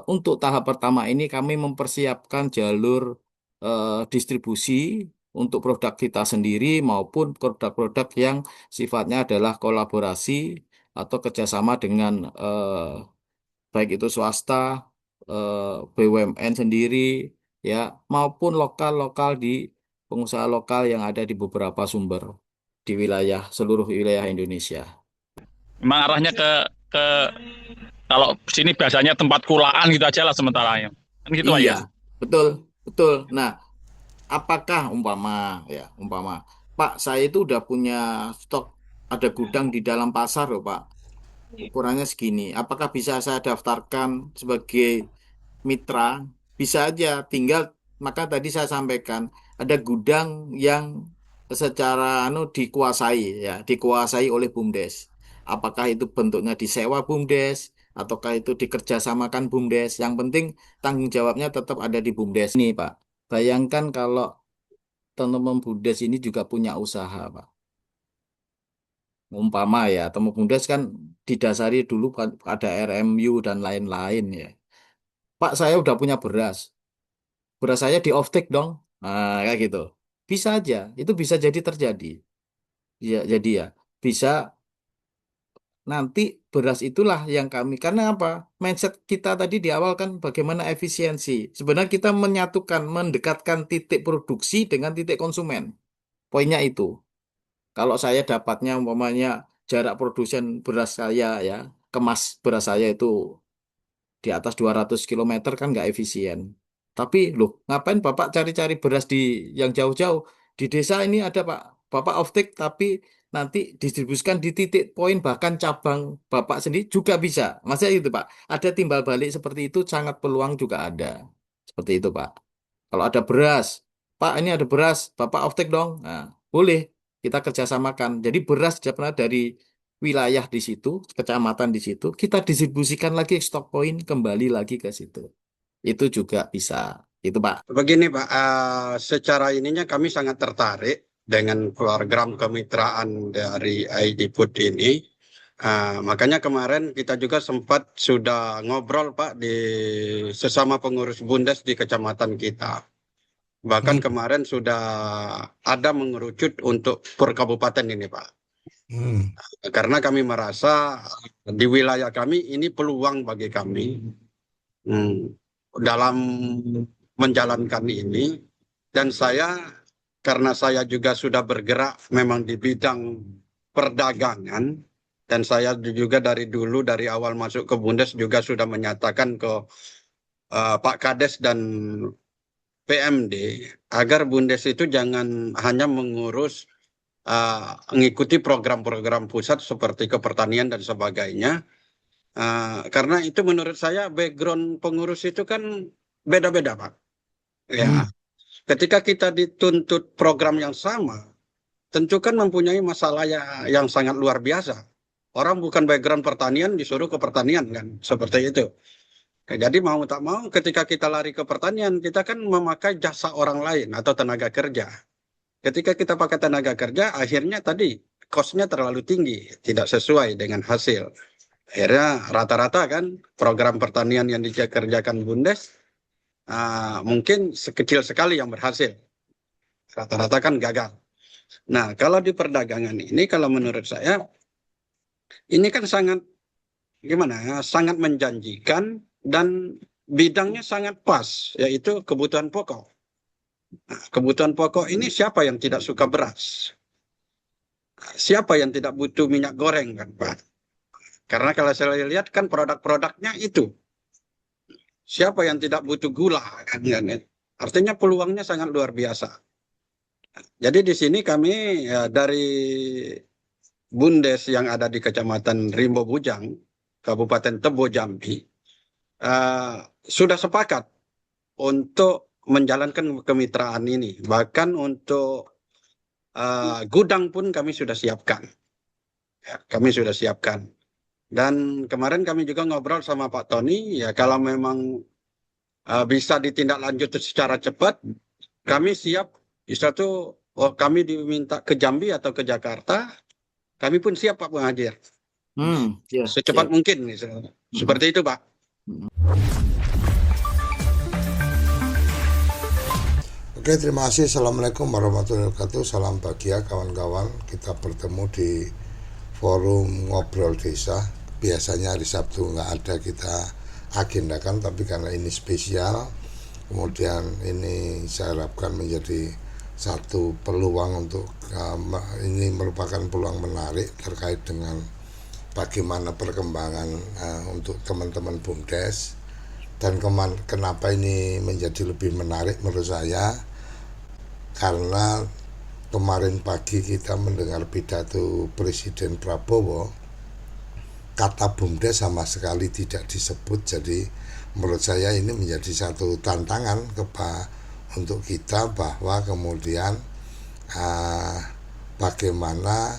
Untuk tahap pertama ini kami mempersiapkan jalur distribusi untuk produk kita sendiri maupun produk-produk yang sifatnya adalah kolaborasi atau kerjasama dengan baik itu swasta, BUMN sendiri, ya maupun lokal-lokal di pengusaha lokal yang ada di beberapa sumber di wilayah seluruh wilayah Indonesia. Memang arahnya ke kalau sini biasanya tempat kulaan gitu aja lah sementara ya. Kan gitu Pak Iya, ya. betul, betul. Nah, apakah umpama, Pak, saya itu udah punya stok, ada gudang di dalam pasar loh, Pak. Ukurannya segini. Apakah bisa saya daftarkan sebagai mitra? Bisa aja. Tinggal, maka tadi saya sampaikan ada gudang yang secara dikuasai, ya, dikuasai oleh BUMDes. Apakah itu bentuknya disewa BUMDes ataukah itu dikerjasamakan BUMDes? Yang penting tanggung jawabnya tetap ada di BUMDes. Nih, Pak. Bayangkan kalau teman-teman BUMDes ini juga punya usaha, Pak. Umpama ya, teman BUMDes kan didasari dulu ada RMU dan lain-lain ya. Pak, saya udah punya beras. Beras saya di off-take dong. Nah, kayak gitu. Bisa aja, itu bisa jadi terjadi. Ya, jadi ya, bisa nanti beras itulah yang kami, karena apa? Mindset kita tadi di awal kan bagaimana efisiensi. Sebenarnya kita menyatukan, mendekatkan titik produksi dengan titik konsumen. Poinnya itu. Kalau saya dapatnya umpamanya jarak produsen beras saya ya, kemas beras saya itu di atas 200 km kan nggak efisien. Tapi loh, ngapain Bapak cari-cari beras di yang jauh-jauh? Di desa ini ada Pak, Bapak off-take tapi nanti didistribusikan di titik poin bahkan cabang Bapak sendiri juga bisa. Maksudnya itu Pak, ada timbal balik seperti itu sangat peluang juga ada. Seperti itu Pak. Kalau ada beras, Pak ini ada beras, Bapak off-take dong. Nah, boleh kita kerjasamakan. Jadi beras pernah dari wilayah di situ, kecamatan di situ, kita distribusikan lagi stok poin kembali lagi ke situ. Itu juga bisa. Itu Pak. Begini Pak, secara ininya kami sangat tertarik dengan program kemitraan dari ID Food ini. Makanya kemarin kita juga sempat sudah ngobrol Pak di sesama pengurus Bundes di kecamatan kita. Bahkan Hmm, kemarin sudah ada mengerucut untuk per kabupaten ini Pak. hmm, Karena kami merasa di wilayah kami ini peluang bagi kami dalam menjalankan ini. Dan saya, karena saya juga sudah bergerak memang di bidang perdagangan, dan saya juga dari dulu, dari awal masuk ke Bundes juga sudah menyatakan ke Pak Kades dan PMD, agar Bundes itu jangan hanya mengurus mengikuti program-program pusat seperti kepertanian dan sebagainya. Karena itu menurut saya background pengurus itu kan beda-beda, Pak. hmm, Ya, ketika kita dituntut program yang sama, tentu kan mempunyai masalah yang sangat luar biasa. Orang bukan background pertanian disuruh ke pertanian kan, seperti itu. Jadi mau tak mau ketika kita lari ke pertanian, kita kan memakai jasa orang lain atau tenaga kerja. Ketika kita pakai tenaga kerja, akhirnya tadi cost-nya terlalu tinggi, tidak sesuai dengan hasil. Akhirnya rata-rata kan program pertanian yang dikerjakan Bundes mungkin sekecil sekali yang berhasil. Rata-rata kan gagal. Nah, kalau di perdagangan ini, kalau menurut saya, ini kan sangat, gimana ya, sangat menjanjikan dan bidangnya sangat pas, yaitu kebutuhan pokok. Nah, kebutuhan pokok ini siapa yang tidak suka beras? Siapa yang tidak butuh minyak goreng kan, Pak? Karena kalau saya lihat kan produk-produknya itu. Siapa yang tidak butuh gula kan? Artinya peluangnya sangat luar biasa. Jadi di sini kami dari Bundes yang ada di Kecamatan Rimbo Bujang, Kabupaten Tebo Jambi, sudah sepakat untuk menjalankan kemitraan ini. Bahkan untuk gudang pun kami sudah siapkan. Ya, kami sudah siapkan. Dan kemarin kami juga ngobrol sama Pak Tony, ya kalau memang bisa ditindaklanjuti secara cepat, kami siap. Bisa tuh, kami diminta ke Jambi atau ke Jakarta, kami pun siap Pak Muhajir. Ya, Secepat siap. mungkin, misalnya. Mhm. Seperti itu Pak. Mm. Oke, terima kasih. Assalamualaikum warahmatullahi wabarakatuh. Salam bahagia kawan-kawan. Kita bertemu di forum ngobrol desa. Biasanya hari Sabtu nggak ada kita agendakan, tapi karena ini spesial, kemudian ini saya harapkan menjadi satu peluang untuk ini merupakan peluang menarik terkait dengan bagaimana perkembangan untuk teman-teman BUMDes. Dan kenapa ini menjadi lebih menarik menurut saya, karena kemarin pagi kita mendengar pidato Presiden Prabowo, kata BUMDes sama sekali tidak disebut. Jadi menurut saya ini menjadi satu tantangan untuk kita, bahwa kemudian bagaimana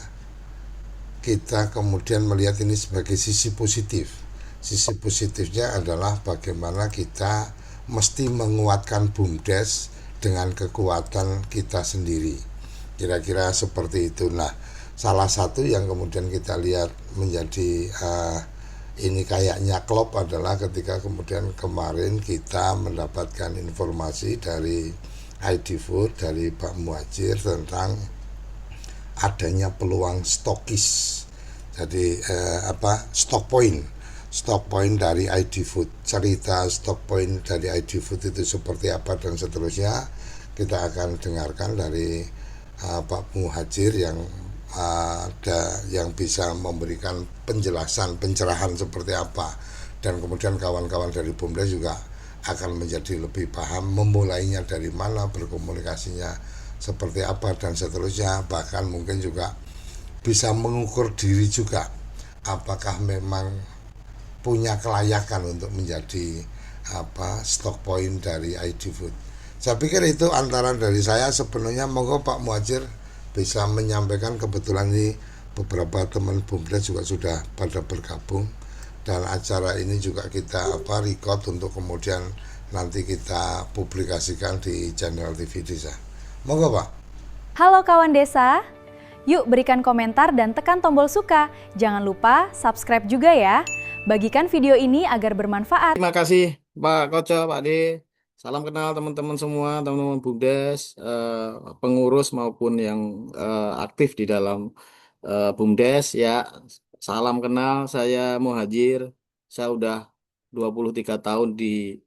kita kemudian melihat ini sebagai sisi positif. Sisi positifnya adalah bagaimana kita mesti menguatkan BUMDes dengan kekuatan kita sendiri. Kira-kira seperti itu. Nah, salah satu yang kemudian kita lihat menjadi ini kayaknya klop adalah ketika kemudian kemarin kita mendapatkan informasi dari ID Food, dari Pak Muhajir, tentang adanya peluang stokis. Jadi stock point dari ID Food. Cerita stock point dari ID Food itu seperti apa dan seterusnya kita akan dengarkan dari Pak Muhajir yang yang bisa memberikan penjelasan, pencerahan seperti apa, dan kemudian kawan-kawan dari BUMDes juga akan menjadi lebih paham memulainya dari mana, berkomunikasinya seperti apa dan seterusnya. Bahkan mungkin juga bisa mengukur diri juga apakah memang punya kelayakan untuk menjadi stock point dari ID Food. Saya pikir itu antara dari saya. Sepenuhnya monggo Pak Muhajir bisa menyampaikan. Kebetulan ini beberapa teman BUMDes juga sudah pada bergabung, dan acara ini juga kita record untuk kemudian nanti kita publikasikan di channel TV Desa. Monggo Pak. Halo kawan desa, yuk berikan komentar dan tekan tombol suka. Jangan lupa subscribe juga ya. Bagikan video ini agar bermanfaat. Terima kasih Pak Koco, Pak De. Salam kenal teman-teman semua, teman-teman BUMDes, pengurus maupun yang aktif di dalam BUMDes ya. Salam kenal, saya Muhajir. Saya udah 23 tahun di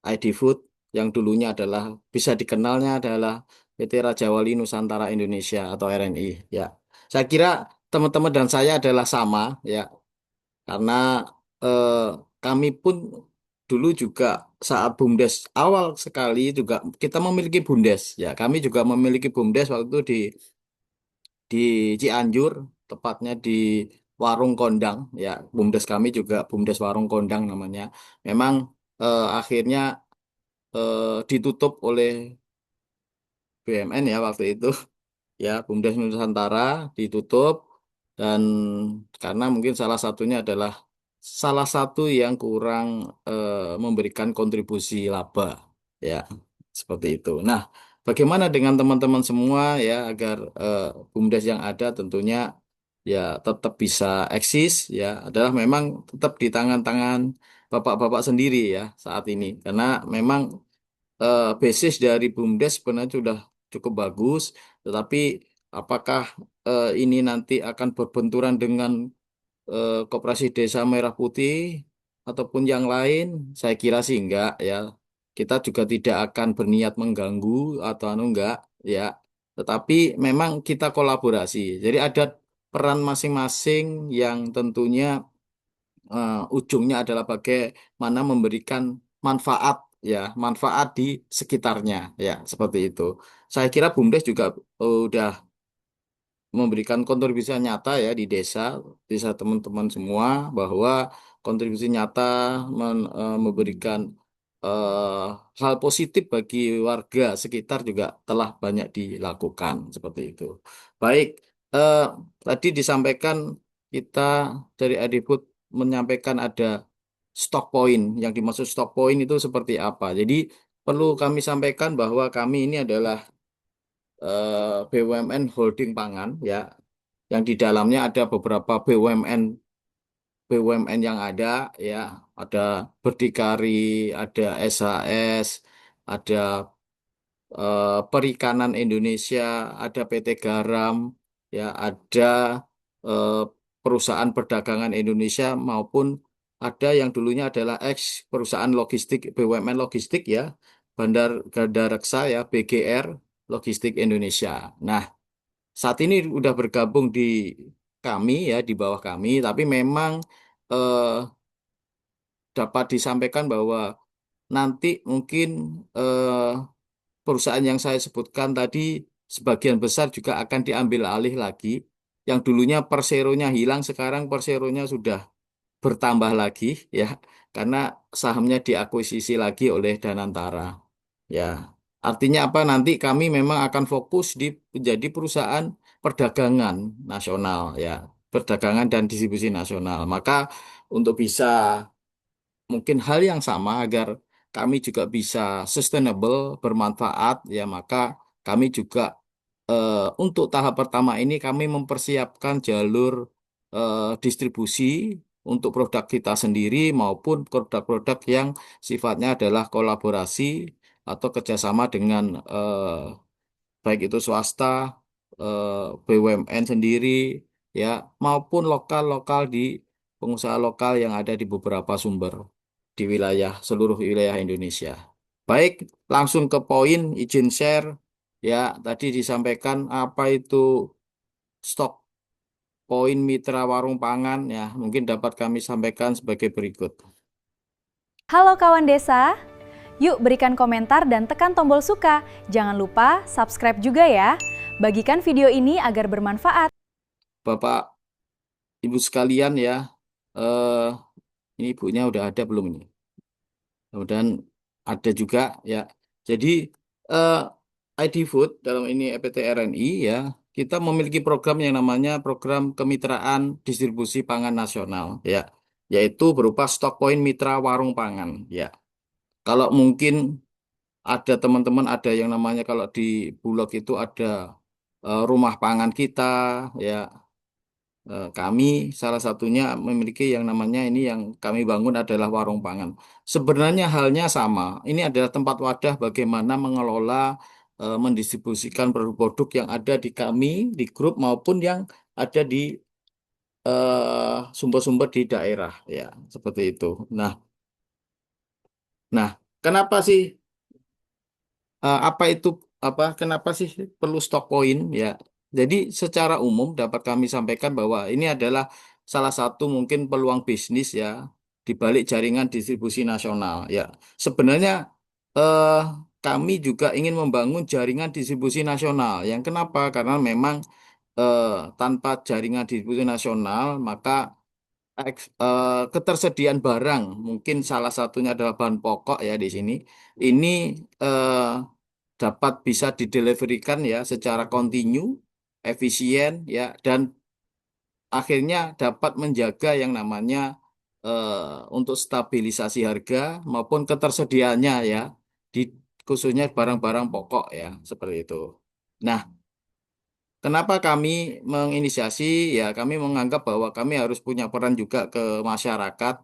ID Food, yang dulunya adalah, bisa dikenalnya adalah PT Raja Wali Nusantara Indonesia atau RNI ya. Saya kira teman-teman dan saya adalah sama ya, karena eh, kami pun dulu juga saat BUMDes awal sekali juga kita memiliki BUMDes ya. Kami juga memiliki BUMDes waktu itu di Cianjur, tepatnya di Warung Kondang ya. BUMDes kami juga BUMDes Warung Kondang namanya. Memang akhirnya ditutup oleh BUMN ya waktu itu ya. BUMDes Nusantara ditutup, dan karena mungkin salah satunya adalah salah satu yang kurang memberikan kontribusi laba ya, seperti itu. Nah, bagaimana dengan teman-teman semua ya agar BUMDes yang ada tentunya ya tetap bisa eksis ya, adalah memang tetap di tangan-tangan bapak-bapak sendiri ya saat ini, karena memang basis dari BUMDes sebenarnya sudah cukup bagus, tetapi apakah ini nanti akan berbenturan dengan Koperasi Desa Merah Putih ataupun yang lain? Saya kira sih enggak ya. Kita juga tidak akan berniat mengganggu atau enggak ya. Tetapi memang kita kolaborasi. Jadi ada peran masing-masing yang tentunya ujungnya adalah bagaimana memberikan manfaat ya, manfaat di sekitarnya ya, seperti itu. Saya kira BUMDes juga udah memberikan kontribusi nyata ya di desa, desa teman-teman semua, bahwa kontribusi nyata memberikan eh, hal positif bagi warga sekitar juga telah banyak dilakukan, seperti itu. Baik, eh, tadi disampaikan kita dari Adifut menyampaikan ada stock point. Yang dimaksud stock point itu seperti apa? Jadi perlu kami sampaikan bahwa kami ini adalah BUMN holding pangan ya, yang di dalamnya ada beberapa BUMN BUMN yang ya, ada Berdikari, ada SHS, ada Perikanan Indonesia, ada PT Garam, ya, ada eh, perusahaan perdagangan Indonesia maupun ada yang dulunya adalah ex perusahaan logistik BUMN logistik ya, Bandar Ganda Reksa ya, BGR Logistik Indonesia. Nah, saat ini udah bergabung di kami ya, di bawah kami, tapi memang eh, dapat disampaikan bahwa nanti mungkin eh, perusahaan yang saya sebutkan tadi sebagian besar juga akan diambil alih lagi. Yang dulunya Perseronya hilang, sekarang Perseronya sudah bertambah lagi ya, karena sahamnya diakuisisi lagi oleh Danantara. Ya, artinya apa? Nanti kami memang akan fokus di menjadi perusahaan perdagangan nasional ya, perdagangan dan distribusi nasional. Maka untuk bisa mungkin hal yang sama agar kami juga bisa sustainable, bermanfaat ya, maka kami juga untuk tahap pertama ini kami mempersiapkan jalur distribusi untuk produk kita sendiri maupun produk-produk yang sifatnya adalah kolaborasi atau kerjasama dengan baik itu swasta, eh, BUMN sendiri, ya, maupun lokal-lokal di pengusaha lokal yang ada di beberapa sumber di wilayah seluruh wilayah Indonesia. Baik, langsung ke poin, izin share. Ya, tadi disampaikan apa itu stok poin mitra warung pangan ya, mungkin dapat kami sampaikan sebagai berikut. Halo kawan desa, yuk berikan komentar dan tekan tombol suka. Jangan lupa subscribe juga ya. Bagikan video ini agar bermanfaat. Bapak, Ibu sekalian ya, eh, ini ibunya udah ada belum ini? Kemudian ada juga ya. Jadi eh, ID Food dalam ini EPT RNI ya, kita memiliki program yang namanya program kemitraan distribusi pangan nasional ya, yaitu berupa stok poin mitra warung pangan ya. Kalau mungkin ada teman-teman ada yang namanya kalau di Bulog itu ada rumah pangan kita ya. Kami salah satunya memiliki yang namanya ini yang kami bangun adalah warung pangan. Sebenarnya halnya sama. Ini adalah tempat wadah bagaimana mengelola, mendistribusikan produk-produk yang ada di kami, di grup maupun yang ada di sumber-sumber di daerah, ya seperti itu. Nah, kenapa sih apa itu kenapa sih perlu stok poin ya? Jadi secara umum dapat kami sampaikan bahwa ini adalah salah satu mungkin peluang bisnis ya di balik jaringan distribusi nasional ya. Sebenarnya eh, kami juga ingin membangun jaringan distribusi nasional. Yang kenapa? Karena memang eh, tanpa jaringan distribusi nasional maka ketersediaan barang mungkin salah satunya adalah bahan pokok ya di sini. Ini eh, dapat bisa dideliverikan ya secara kontinu, efisien ya, dan akhirnya dapat menjaga yang namanya untuk stabilisasi harga maupun ketersediaannya ya di khususnya barang-barang pokok ya seperti itu. Nah, kenapa kami menginisiasi ya kami menganggap bahwa kami harus punya peran juga ke masyarakat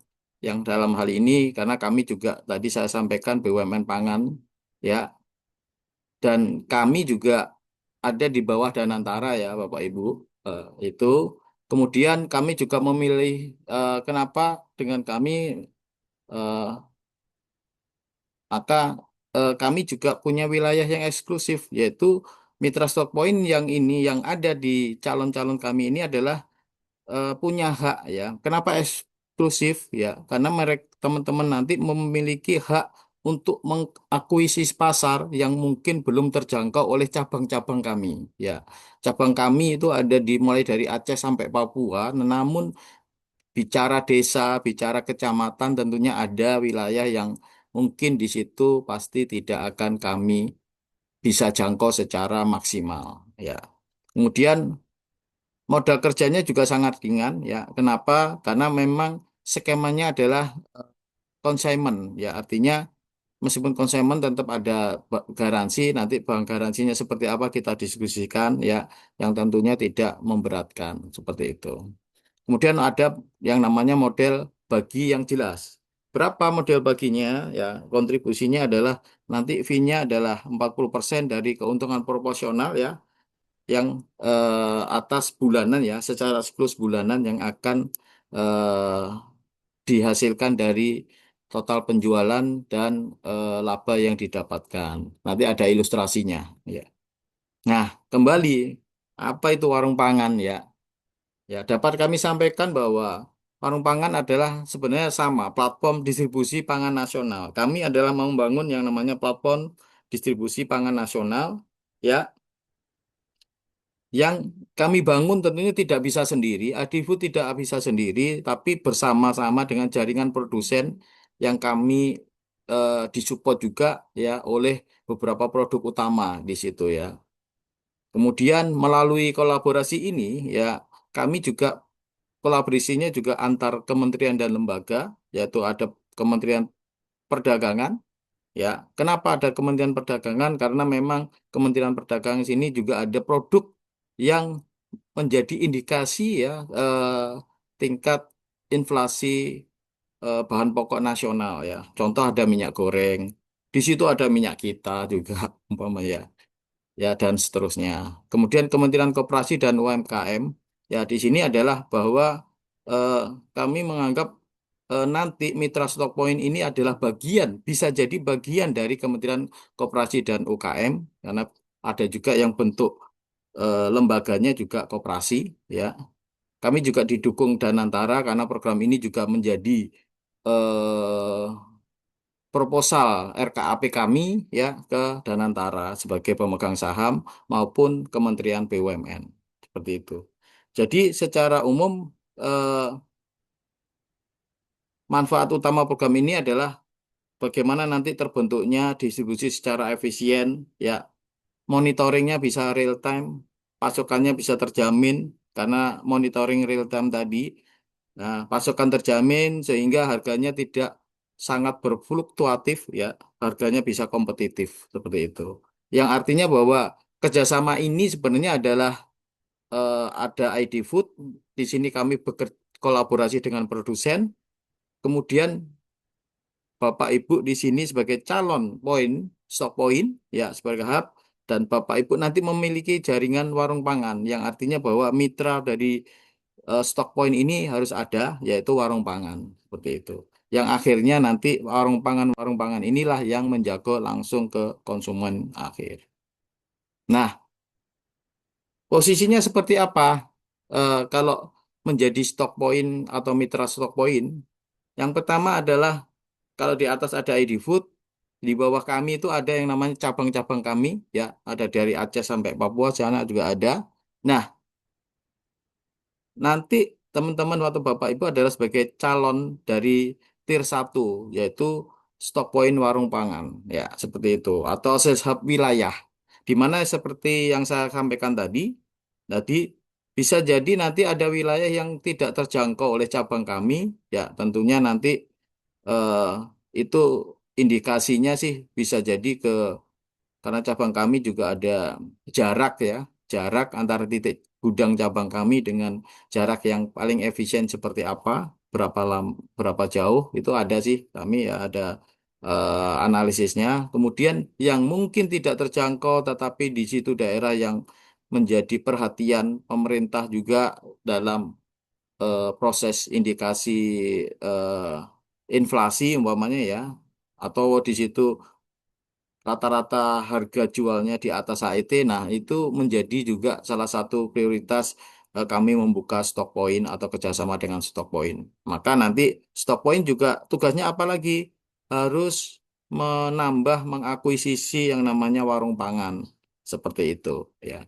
yang dalam hal ini karena kami juga tadi saya sampaikan BUMN pangan ya. Dan kami juga ada di bawah Danantara ya Bapak Ibu. Itu. Kemudian kami juga memilih kenapa dengan kami eh, maka kami juga punya wilayah yang eksklusif yaitu Mitra Stock Point yang ini yang ada di calon-calon kami ini adalah punya hak ya. Kenapa eksklusif ya? Karena mereka teman-teman nanti memiliki hak untuk mengakuisisi pasar yang mungkin belum terjangkau oleh cabang-cabang kami ya. Cabang kami itu ada di mulai dari Aceh sampai Papua, namun bicara desa, bicara kecamatan tentunya ada wilayah yang mungkin di situ pasti tidak akan kami bisa jangkau secara maksimal ya. Kemudian modal kerjanya juga sangat ringan ya. Kenapa? Karena memang skemanya adalah consignment ya. Artinya meskipun consignment tetap ada garansi, nanti bank garansinya seperti apa kita diskusikan ya, yang tentunya tidak memberatkan seperti itu. Kemudian ada yang namanya model bagi yang jelas. Berapa model baginya? Ya, kontribusinya adalah nanti fee-nya adalah 40% dari keuntungan proporsional ya, yang atas bulanan ya, secara siklus bulanan yang akan eh, dihasilkan dari total penjualan dan laba yang didapatkan. Nanti ada ilustrasinya ya. Nah, kembali apa itu warung pangan ya? Ya, dapat kami sampaikan bahwa warung pangan adalah sebenarnya sama platform distribusi pangan nasional. Kami adalah membangun yang namanya platform distribusi pangan nasional ya, yang kami bangun tentunya tidak bisa sendiri, Adifood tidak bisa sendiri, tapi bersama-sama dengan jaringan produsen yang kami disupport juga ya oleh beberapa produk utama di situ ya. Kemudian melalui kolaborasi ini ya kami juga kolaborasinya juga antar kementerian dan lembaga, yaitu ada Kementerian Perdagangan ya. Kenapa ada Kementerian Perdagangan? Karena memang Kementerian Perdagangan sini juga ada produk yang menjadi indikasi ya tingkat inflasi bahan pokok nasional ya. Contoh ada minyak goreng, di situ ada minyak kita juga umpama ya, ya dan seterusnya. Kemudian Kementerian Koperasi dan UMKM ya di sini adalah bahwa eh, kami menganggap nanti Mitra Stock Point ini adalah bagian, bisa jadi bagian dari Kementerian Koperasi dan UKM karena ada juga yang bentuk lembaganya juga koperasi ya. Kami juga didukung Danantara karena program ini juga menjadi eh, proposal RKAP kami ya ke Danantara sebagai pemegang saham maupun Kementerian BUMN seperti itu. Jadi secara umum eh, manfaat utama program ini adalah bagaimana nanti terbentuknya distribusi secara efisien ya, monitoringnya bisa real time, pasokannya bisa terjamin karena monitoring real time tadi. Nah, pasokan terjamin sehingga harganya tidak sangat berfluktuatif ya, harganya bisa kompetitif seperti itu. Yang artinya bahwa kerjasama ini sebenarnya adalah ada ID Food, di sini kami bekerja kolaborasi dengan produsen, kemudian Bapak Ibu di sini sebagai calon poin, stock point ya sebagai hub, dan Bapak Ibu nanti memiliki jaringan warung pangan, yang artinya bahwa mitra dari stock point ini harus ada, yaitu warung pangan seperti itu. Yang akhirnya nanti warung pangan inilah yang menjago langsung ke konsumen akhir. Nah, posisinya seperti apa? Kalau menjadi stock point atau mitra stock point, yang pertama adalah kalau di atas ada ID Food, di bawah kami itu ada yang namanya cabang-cabang kami, ya, ada dari Aceh sampai Papua, sana juga ada. Nah, nanti teman-teman waktu Bapak Ibu adalah sebagai calon dari tier 1, yaitu stok poin warung pangan, ya, seperti itu. Atau sales hub wilayah, di mana seperti yang saya sampaikan tadi bisa jadi nanti ada wilayah yang tidak terjangkau oleh cabang kami, ya, tentunya nanti eh, itu indikasinya sih bisa jadi karena cabang kami juga ada jarak ya, jarak antara titik gudang cabang kami dengan jarak yang paling efisien seperti apa, berapa jauh itu ada sih kami ya ada analisisnya. Kemudian yang mungkin tidak terjangkau tetapi di situ daerah yang menjadi perhatian pemerintah juga dalam proses indikasi inflasi umpamanya ya, atau di situ rata-rata harga jualnya di atas HET. Nah, itu menjadi juga salah satu prioritas kami membuka stok poin atau kerjasama dengan stok poin. Maka nanti stok poin juga tugasnya apa lagi? Harus menambah, mengakuisisi yang namanya warung pangan. Seperti itu, ya.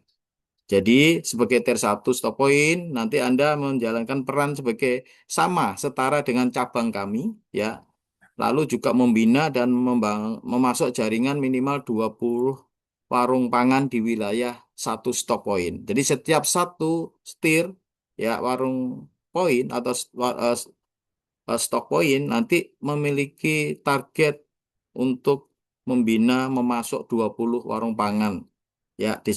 Jadi, sebagai tier 1 stok poin, nanti Anda menjalankan peran sebagai sama, setara dengan cabang kami, ya, lalu juga membina dan memasok jaringan minimal 20 warung pangan di wilayah satu stok poin. Jadi setiap satu setir ya warung poin atau stok poin nanti memiliki target untuk membina memasok 20 warung pangan ya di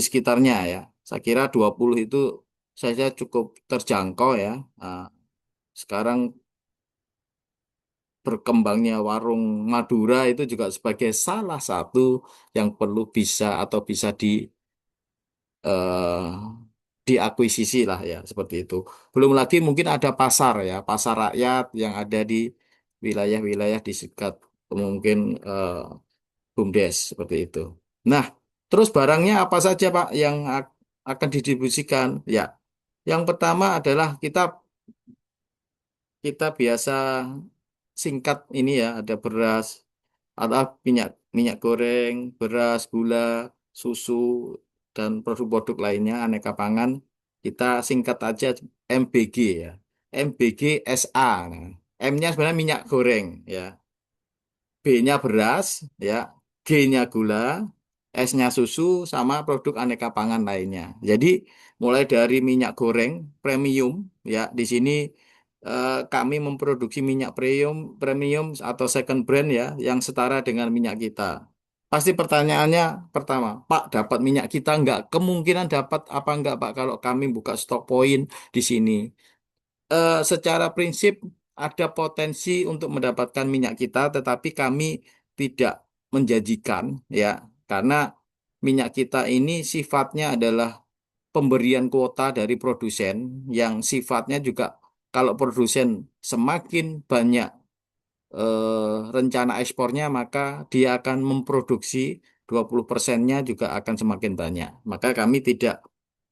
sekitarnya ya. Saya kira 20 itu saya cukup terjangkau ya. Sekarang berkembangnya warung Madura itu juga sebagai salah satu yang perlu bisa atau bisa eh, diakuisisi lah ya seperti itu. Belum lagi mungkin ada pasar ya, pasar rakyat yang ada di wilayah-wilayah di sekitar mungkin BUMDes seperti itu. Nah, terus barangnya apa saja Pak yang akan didistribusikan? Ya, yang pertama adalah kita kita biasa singkat ini ya, ada beras, ada minyak minyak goreng, beras, gula, susu, dan produk-produk lainnya aneka pangan. Kita singkat aja MBG ya. MBG SA. Nah, M-nya sebenarnya minyak goreng ya. B-nya beras, ya, G-nya gula, S-nya susu, sama produk aneka pangan lainnya. Jadi mulai dari minyak goreng premium, ya, di sini kami memproduksi minyak premium atau second brand ya, yang setara dengan minyak kita. Pasti pertanyaannya pertama, Pak, dapat minyak kita nggak? Kemungkinan dapat apa nggak, Pak, kalau kami buka stok poin di sini? Secara prinsip ada potensi untuk mendapatkan minyak kita, tetapi kami tidak menjanjikan ya, karena minyak kita ini sifatnya adalah pemberian kuota dari produsen yang sifatnya juga kalau produsen semakin banyak rencana ekspornya, maka dia akan memproduksi 20%-nya juga akan semakin banyak. Maka kami tidak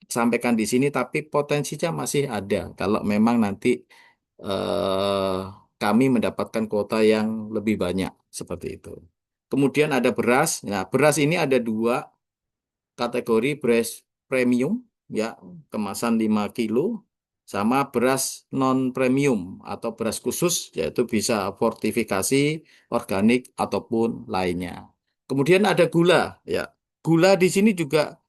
sampaikan di sini, tapi potensinya masih ada kalau memang nanti eh, kami mendapatkan kuota yang lebih banyak seperti itu. Kemudian ada beras. Nah, beras ini ada dua kategori: beras premium ya, kemasan 5 kilo, sama beras non premium atau beras khusus, yaitu bisa fortifikasi, organik ataupun lainnya. Kemudian ada gula ya. Gula di sini juga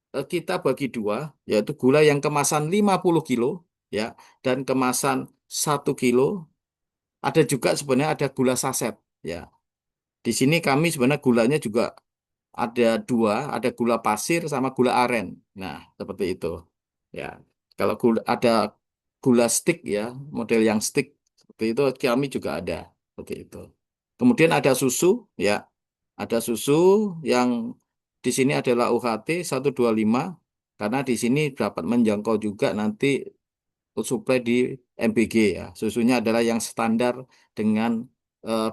kita bagi dua, yaitu gula yang kemasan 50 kilo, ya, dan kemasan 1 kilo. Ada juga sebenarnya ada gula saset, ya. Di sini kami sebenarnya gulanya juga ada dua, ada gula pasir sama gula aren. Nah, seperti itu. Ya, kalau gula, ada gula stick ya, model yang stick seperti itu kami juga ada, seperti itu. Kemudian ada susu, ya, ada susu yang di sini adalah UHT 125 karena di sini dapat menjangkau juga nanti suplai di MBG ya. Susunya adalah yang standar dengan eh,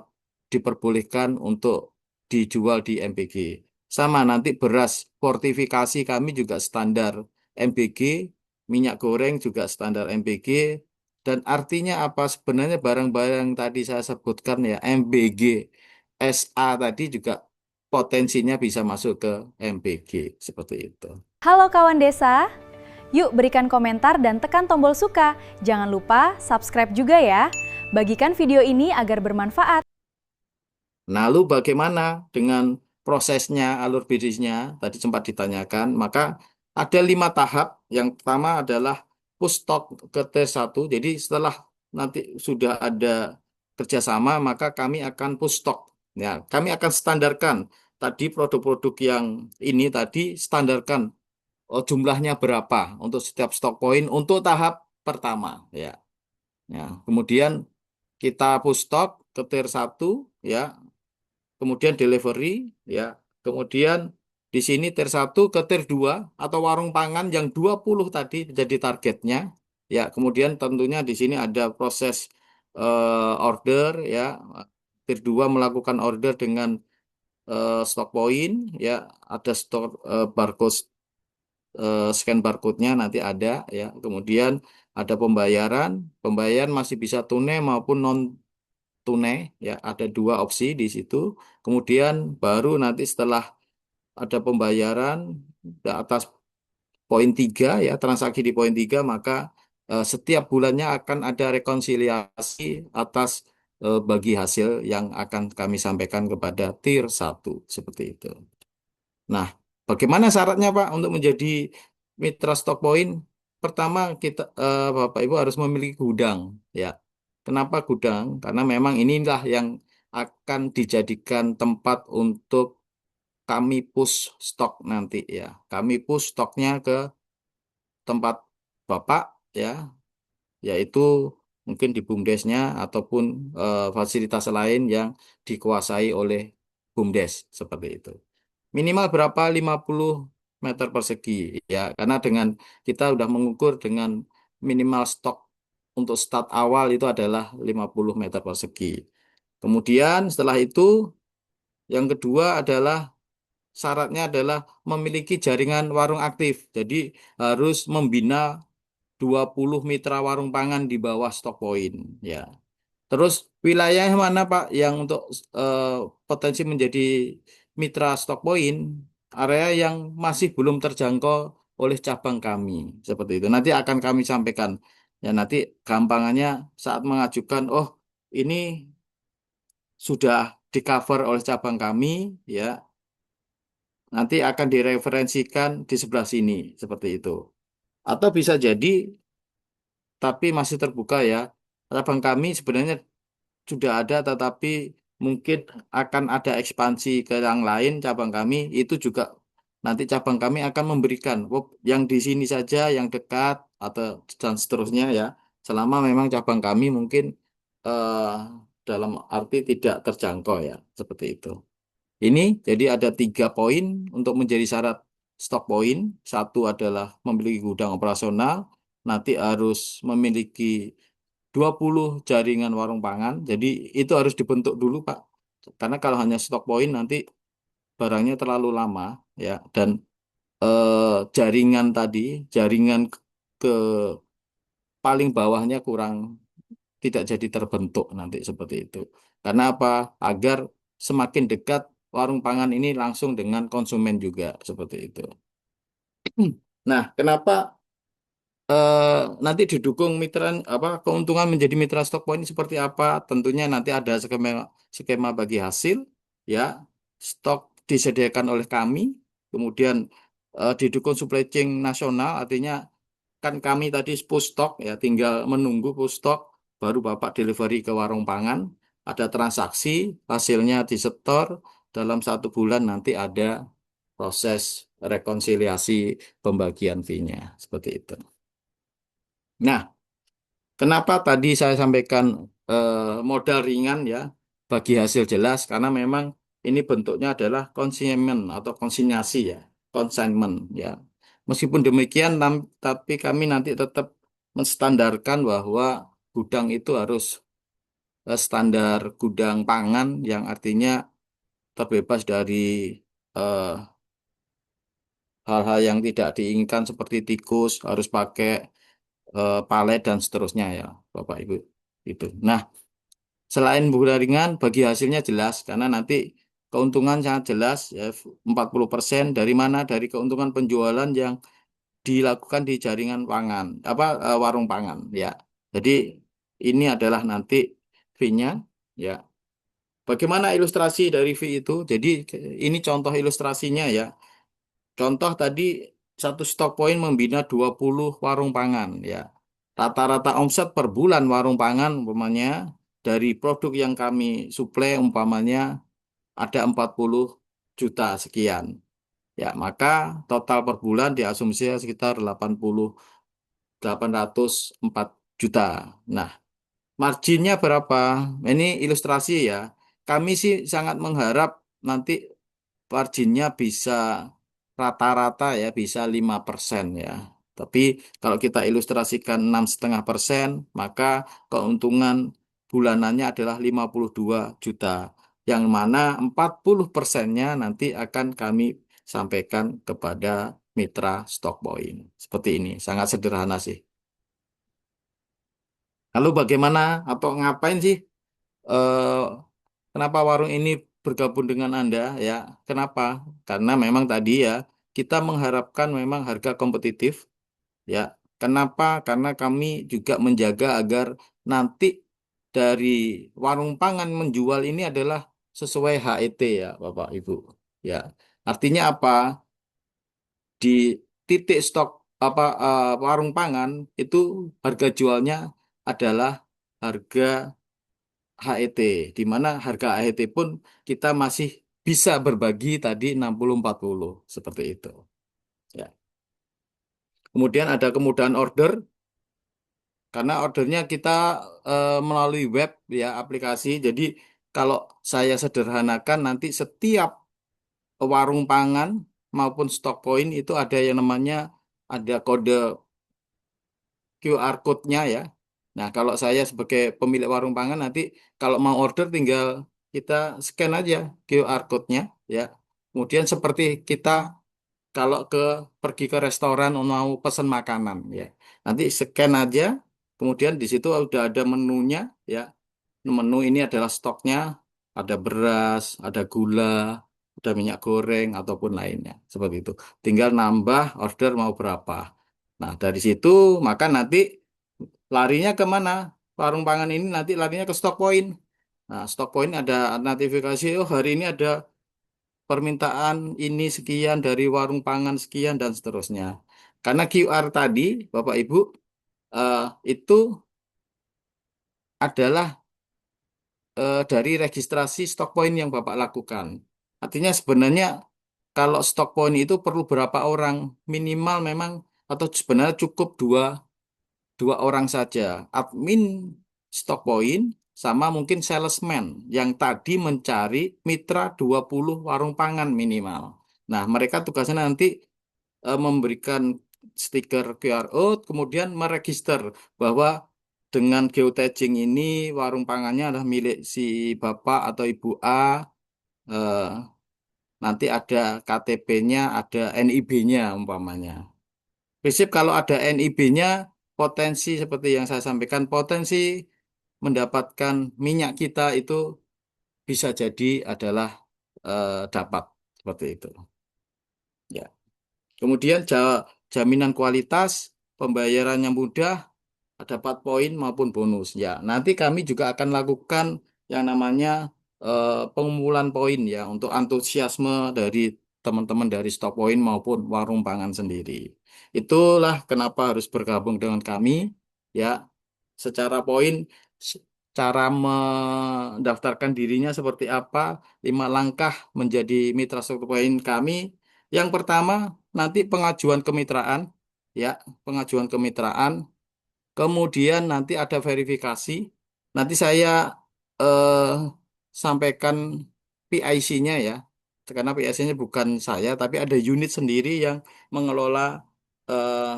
diperbolehkan untuk dijual di MBG. Sama nanti beras fortifikasi kami juga standar MBG, minyak goreng juga standar MBG, dan artinya apa sebenarnya barang-barang tadi saya sebutkan ya MBG SA tadi juga potensinya bisa masuk ke MBG seperti itu. Halo kawan desa, yuk berikan komentar dan tekan tombol suka. Jangan lupa subscribe juga ya. Bagikan video ini agar bermanfaat. Lalu bagaimana dengan prosesnya, alur bisnisnya? Tadi sempat ditanyakan. Maka ada 5 tahap. Yang pertama adalah push stock ke T1. Jadi setelah nanti sudah ada kerjasama, maka kami akan push stock. Ya, kami akan standarkan tadi produk-produk yang ini tadi standarkan jumlahnya berapa untuk setiap stock point untuk tahap pertama. Ya, ya. Kemudian kita push stock ke tier 1 ya, kemudian delivery ya, kemudian di sini tier 1 ke tier 2 atau warung pangan yang 20 tadi jadi targetnya ya, kemudian tentunya di sini ada proses order ya, tier 2 melakukan order dengan stock point ya, ada store barcode, scan barcode-nya nanti ada ya, kemudian ada pembayaran masih bisa tunai maupun non tunai ya, ada 2 opsi di situ. Kemudian baru nanti setelah ada pembayaran di atas poin 3 ya, transaksi di poin 3, maka setiap bulannya akan ada rekonsiliasi atas bagi hasil yang akan kami sampaikan kepada tier 1 seperti itu. Nah, bagaimana syaratnya Pak untuk menjadi mitra stok poin? Pertama, kita Bapak Ibu harus memiliki gudang ya. Kenapa gudang? Karena memang inilah yang akan dijadikan tempat untuk kami push stok nanti ya. Kami push stoknya ke tempat Bapak ya, yaitu mungkin di BUMDesnya ataupun fasilitas lain yang dikuasai oleh BUMDes seperti itu. Minimal berapa? 50 meter persegi ya, karena dengan kita udah mengukur dengan minimal stok untuk start awal itu adalah 50 meter persegi. Kemudian setelah itu yang kedua adalah syaratnya adalah memiliki jaringan warung aktif. Jadi harus membina 20 mitra warung pangan di bawah stok poin ya. Terus wilayah mana Pak yang untuk eh, potensi menjadi mitra stok poin, area yang masih belum terjangkau oleh cabang kami seperti itu. Nanti akan kami sampaikan. Ya nanti gampangannya saat mengajukan, oh ini sudah di cover oleh cabang kami, ya nanti akan direferensikan di sebelah sini seperti itu. Atau bisa jadi, tapi masih terbuka ya. Cabang kami sebenarnya sudah ada, tetapi mungkin akan ada ekspansi ke yang lain cabang kami itu juga nanti cabang kami akan memberikan yang di sini saja yang dekat atau dan seterusnya ya selama memang cabang kami mungkin eh, dalam arti tidak terjangkau ya seperti itu. Ini jadi ada 3 poin untuk menjadi syarat stok poin. Satu adalah memiliki gudang operasional, nanti harus memiliki 20 jaringan warung pangan. Jadi itu harus dibentuk dulu, Pak. Karena kalau hanya stok poin nanti barangnya terlalu lama ya dan jaringan tadi, jaringan ke paling bawahnya kurang tidak jadi terbentuk nanti seperti itu. Karena apa? Agar semakin dekat warung pangan ini langsung dengan konsumen juga seperti itu. Nah, kenapa eh, nanti didukung mitra apa keuntungan menjadi mitra stok point seperti apa? Tentunya nanti ada skema skema bagi hasil ya. Stok disediakan oleh kami, kemudian didukung supply chain nasional artinya kan kami tadi push stok ya tinggal menunggu push stok baru Bapak delivery ke warung pangan, ada transaksi, hasilnya disetor dalam 1 bulan nanti ada proses rekonsiliasi pembagian fee-nya seperti itu. Nah, kenapa tadi saya sampaikan modal ringan ya bagi hasil jelas karena memang ini bentuknya adalah konsinymen atau konsinyasi ya, consignment ya. Meskipun demikian, tapi kami nanti tetap menstandarkan bahwa gudang itu harus standar gudang pangan yang artinya terbebas dari eh, hal-hal yang tidak diinginkan seperti tikus, harus pakai palet dan seterusnya ya, Bapak Ibu. Itu. Nah, selain buku ringan, bagi hasilnya jelas karena nanti keuntungan sangat jelas ya 40% dari mana? Dari keuntungan penjualan yang dilakukan di jaringan pangan apa warung pangan ya. Jadi ini adalah nanti fee-nya ya. Bagaimana ilustrasi dari fee itu? Jadi ini contoh ilustrasinya ya. Contoh tadi satu stok poin membina 20 warung pangan ya. Rata-rata omset per bulan warung pangan umpamanya dari produk yang kami suplai umpamanya ada 40 juta sekian. Ya, maka total per bulan diasumsikan sekitar 804 juta. Nah, marginnya berapa? Ini ilustrasi ya. Kami sih sangat mengharap nanti marginnya bisa rata-rata ya bisa 5% ya. Tapi kalau kita ilustrasikan 6,5%, maka keuntungan bulanannya adalah 52 juta. Yang mana 40%-nya nanti akan kami sampaikan kepada mitra stock point. Seperti ini, sangat sederhana sih. Lalu bagaimana atau ngapain sih eh, kenapa warung ini bergabung dengan Anda ya? Kenapa? Karena memang tadi ya kita mengharapkan memang harga kompetitif ya. Kenapa? Karena kami juga menjaga agar nanti dari warung pangan menjual ini adalah sesuai HET ya, Bapak Ibu. Ya. Artinya apa? Di titik stok apa warung pangan itu harga jualnya adalah harga HET, di mana harga HET pun kita masih bisa berbagi tadi 60-40 seperti itu. Ya. Kemudian ada kemudahan order, karena ordernya kita melalui web ya, aplikasi. Jadi kalau saya sederhanakan, nanti setiap warung pangan maupun stok point itu ada yang namanya, ada kode QR code-nya ya. Nah, kalau saya sebagai pemilik warung pangan nanti kalau mau order tinggal kita scan aja QR code-nya ya. Kemudian seperti kita kalau pergi ke restoran mau pesan makanan ya. Nanti scan aja, kemudian di situ udah ada menunya ya. Menu ini adalah stoknya, ada beras, ada gula, ada minyak goreng ataupun lainnya seperti itu. Tinggal nambah order mau berapa. Nah, dari situ maka nanti larinya kemana? Warung pangan ini nanti larinya ke stock point. Nah, stock point ada notifikasi, oh hari ini ada permintaan ini sekian dari warung pangan sekian dan seterusnya. Karena QR tadi, Bapak Ibu, eh, itu adalah dari registrasi stock point yang Bapak lakukan. Artinya sebenarnya kalau stock point itu perlu berapa orang? Minimal memang, atau sebenarnya cukup dua orang saja. Admin stock point sama mungkin salesman yang tadi mencari mitra 20 warung pangan minimal. Nah, mereka tugasnya nanti memberikan stiker QR code, kemudian meregister bahwa dengan geotagging ini warung pangannya adalah milik si Bapak atau Ibu A. eh, Nanti ada KTP-nya, ada NIB-nya umpamanya. Prinsip kalau ada NIB-nya, potensi seperti yang saya sampaikan, potensi mendapatkan minyak kita itu bisa jadi adalah dapat seperti itu. Ya. Kemudian jaminan kualitas, pembayarannya mudah, dapat poin maupun bonus. Ya, nanti kami juga akan lakukan yang namanya pengumpulan poin ya untuk antusiasme dari teman-teman dari Stop Point maupun warung pangan sendiri. Itulah kenapa harus bergabung dengan kami ya. Secara poin, cara mendaftarkan dirinya seperti apa, 5 langkah menjadi mitra Stop Point kami. Yang pertama, nanti pengajuan kemitraan ya, pengajuan kemitraan. Kemudian nanti ada verifikasi. Nanti saya eh, sampaikan PIC-nya ya. Karena PIC-nya bukan saya, tapi ada unit sendiri yang mengelola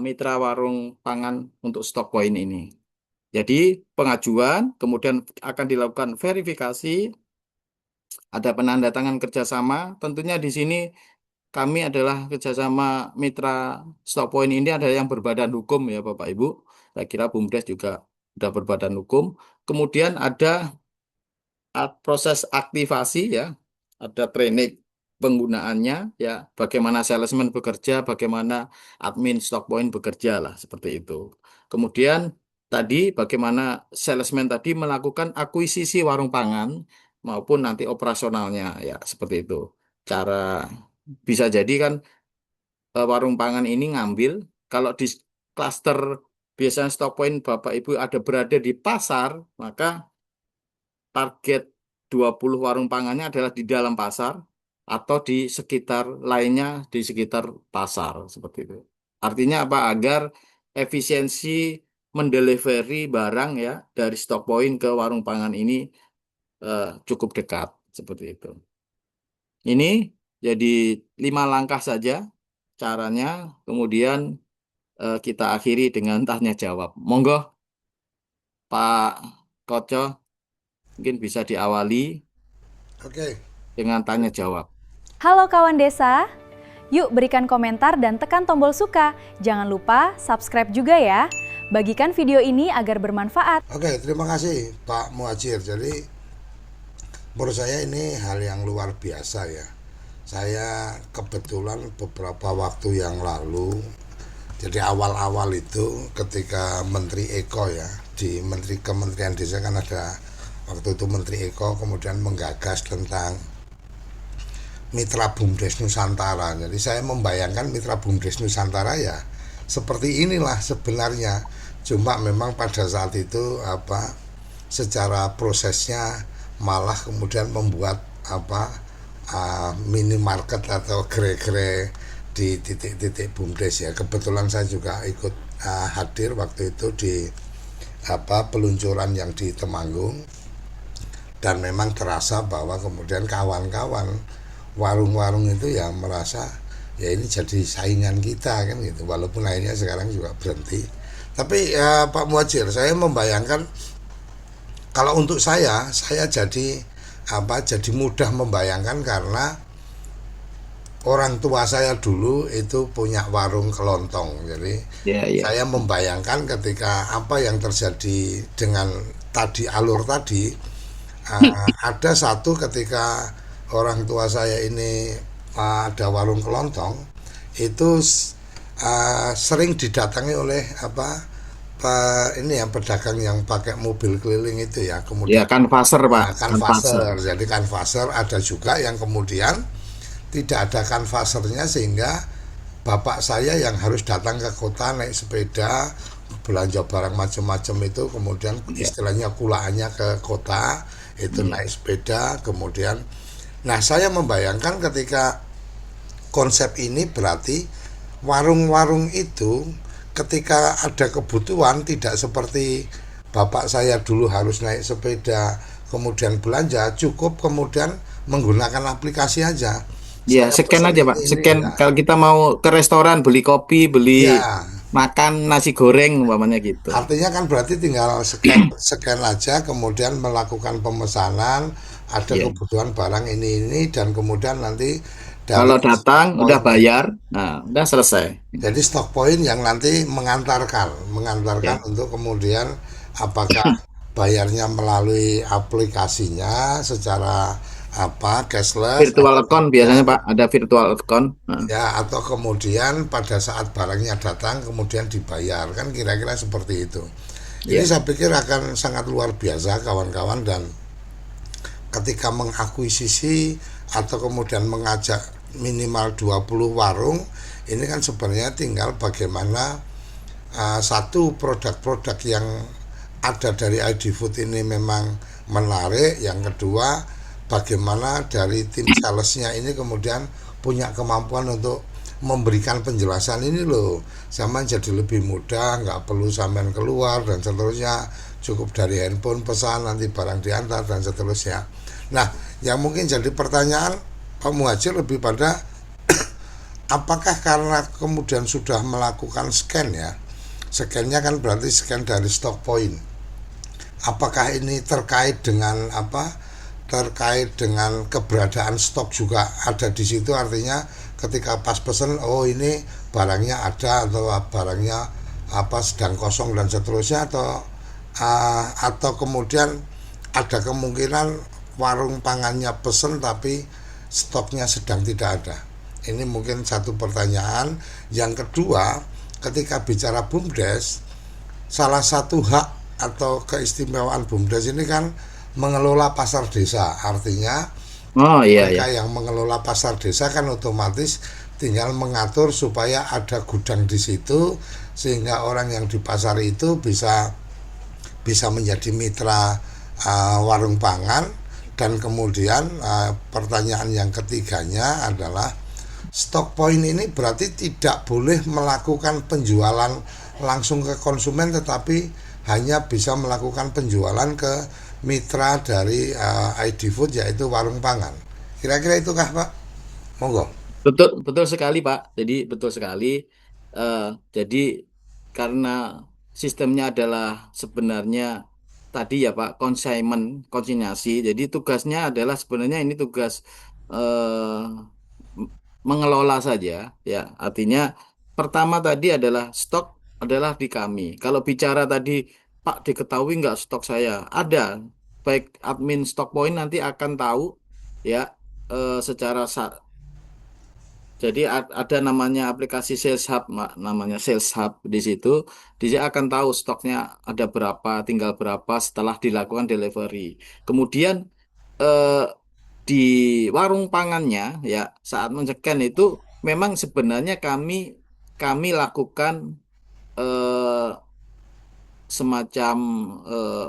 mitra warung pangan untuk stok poin ini. Jadi pengajuan, kemudian akan dilakukan verifikasi, ada penandatangan kerjasama. Tentunya di sini kami adalah kerjasama mitra Stock Point ini ada yang berbadan hukum ya Bapak Ibu. Saya kira BUMDes juga sudah berbadan hukum. Kemudian ada proses aktivasi ya, ada training penggunaannya ya, bagaimana salesman bekerja, bagaimana admin Stock Point bekerja lah seperti itu. Kemudian tadi bagaimana salesman tadi melakukan akuisisi warung pangan maupun nanti operasionalnya ya seperti itu. Cara bisa jadi kan warung pangan ini ngambil kalau di klaster biasanya stock point Bapak Ibu ada berada di pasar, maka target 20 warung pangannya adalah di dalam pasar atau di sekitar lainnya di sekitar pasar seperti itu. Artinya apa? Agar efisiensi mendelivery barang ya dari stock point ke warung pangan ini cukup dekat seperti itu. Ini jadi 5 langkah saja caranya, kemudian kita akhiri dengan tanya jawab. Monggo, Pak Koco, mungkin bisa diawali Oke. dengan tanya jawab. Halo kawan desa, yuk berikan komentar dan tekan tombol suka. Jangan lupa subscribe juga ya. Bagikan video ini agar bermanfaat. Oke, terima kasih Pak Muhajir. Jadi menurut saya ini hal yang luar biasa ya. Saya kebetulan beberapa waktu yang lalu, jadi awal-awal itu ketika Menteri Eko ya, di Kementerian Desa kan ada waktu itu Menteri Eko kemudian menggagas tentang Mitra BUMDes Nusantara. Jadi saya membayangkan Mitra BUMDes Nusantara ya seperti inilah sebenarnya. Cuma memang pada saat itu secara prosesnya malah kemudian membuat minimarket atau gerai-gerai di titik-titik BUMDes ya. Kebetulan saya juga ikut hadir waktu itu di peluncuran yang di Temanggung, dan memang terasa bahwa kemudian kawan-kawan warung-warung itu ya merasa ya ini jadi saingan kita kan gitu, walaupun akhirnya sekarang juga berhenti. Tapi ya Pak Muhajir, saya membayangkan kalau untuk saya jadi jadi mudah membayangkan karena orang tua saya dulu itu punya warung kelontong. Jadi Ya, ya. saya membayangkan ketika apa yang terjadi dengan tadi alur tadi, ada satu ketika orang tua saya ini ada warung kelontong itu sering didatangi oleh ini yang pedagang yang pakai mobil keliling itu ya, Ya, kemudian kanvaser, Pak. Kanvaser. kanvaser. Jadi kanvaser ada juga yang kemudian tidak ada kanvasernya, sehingga bapak saya yang harus datang ke kota naik sepeda belanja barang macam-macam itu, kemudian Ya. istilahnya kulaannya ke kota itu naik sepeda kemudian. Nah, saya membayangkan ketika konsep ini berarti warung-warung itu ketika ada kebutuhan tidak seperti bapak saya dulu harus naik sepeda kemudian belanja, cukup kemudian menggunakan aplikasi aja. Ya, Saya scan pesan aja, Pak. ini Scan. ya. Kalau kita mau ke restoran, beli kopi, beli Ya, makan nasi goreng, umpamanya gitu. artinya kan berarti tinggal scan scan aja kemudian melakukan pemesanan, ada Ya. kebutuhan barang ini dan kemudian nanti dari Kalau datang, stock udah point. bayar, nah, udah selesai. Jadi stock point yang nanti mengantarkan Ya. untuk kemudian apakah bayarnya melalui aplikasinya secara cashless Virtual atau account biasanya, kemudian Pak. Ada virtual account. Nah, ya, atau kemudian pada saat barangnya datang kemudian dibayar, kan kira-kira seperti itu. Ini ya. saya pikir akan sangat luar biasa kawan-kawan, dan ketika mengakuisisi atau kemudian mengajak minimal 20 warung, ini kan sebenarnya tinggal bagaimana satu produk-produk yang ada dari ID Food ini memang menarik, yang kedua bagaimana dari tim salesnya ini kemudian punya kemampuan untuk memberikan penjelasan ini loh, sama jadi lebih mudah, nggak perlu sampean keluar dan seterusnya, cukup dari handphone pesan nanti barang diantar dan seterusnya. Nah, yang mungkin jadi pertanyaan Pak Muhajir lebih pada apakah karena kemudian sudah melakukan scan ya, scannya kan berarti scan dari stock point, apakah ini terkait dengan terkait dengan keberadaan stok juga ada di situ, artinya ketika pas pesen oh ini barangnya ada atau barangnya sedang kosong dan seterusnya, atau kemudian ada kemungkinan warung pangannya pesen tapi stoknya sedang tidak ada. Ini mungkin satu pertanyaan. Yang kedua, ketika bicara BUMDes, salah satu hak atau keistimewaan BUMDes ini kan mengelola pasar desa. Artinya Oh, iya, mereka ya. yang mengelola pasar desa kan otomatis tinggal mengatur supaya ada gudang di situ, sehingga orang yang di pasar itu bisa menjadi mitra warung pangan. Dan kemudian pertanyaan yang ketiganya adalah stock point ini berarti tidak boleh melakukan penjualan langsung ke konsumen, tetapi hanya bisa melakukan penjualan ke mitra dari ID Food, yaitu warung pangan. Kira-kira itukah Pak? Monggo. Betul, betul sekali, Pak. Jadi betul sekali. Jadi karena sistemnya adalah sebenarnya tadi ya, Pak, konsinyasi. Jadi tugasnya adalah sebenarnya ini tugas mengelola saja, ya. Artinya pertama tadi adalah stok adalah di kami. Kalau bicara tadi, Pak, diketahui nggak stok saya? Ada. Baik admin stock point nanti akan tahu, ya, secara jadi ada namanya aplikasi Sales Hub, namanya Sales Hub di situ. Dia akan tahu stoknya ada berapa, tinggal berapa setelah dilakukan delivery. Kemudian eh, di warung pangannya, ya, saat men-scan itu memang sebenarnya kami kami lakukan eh, semacam eh,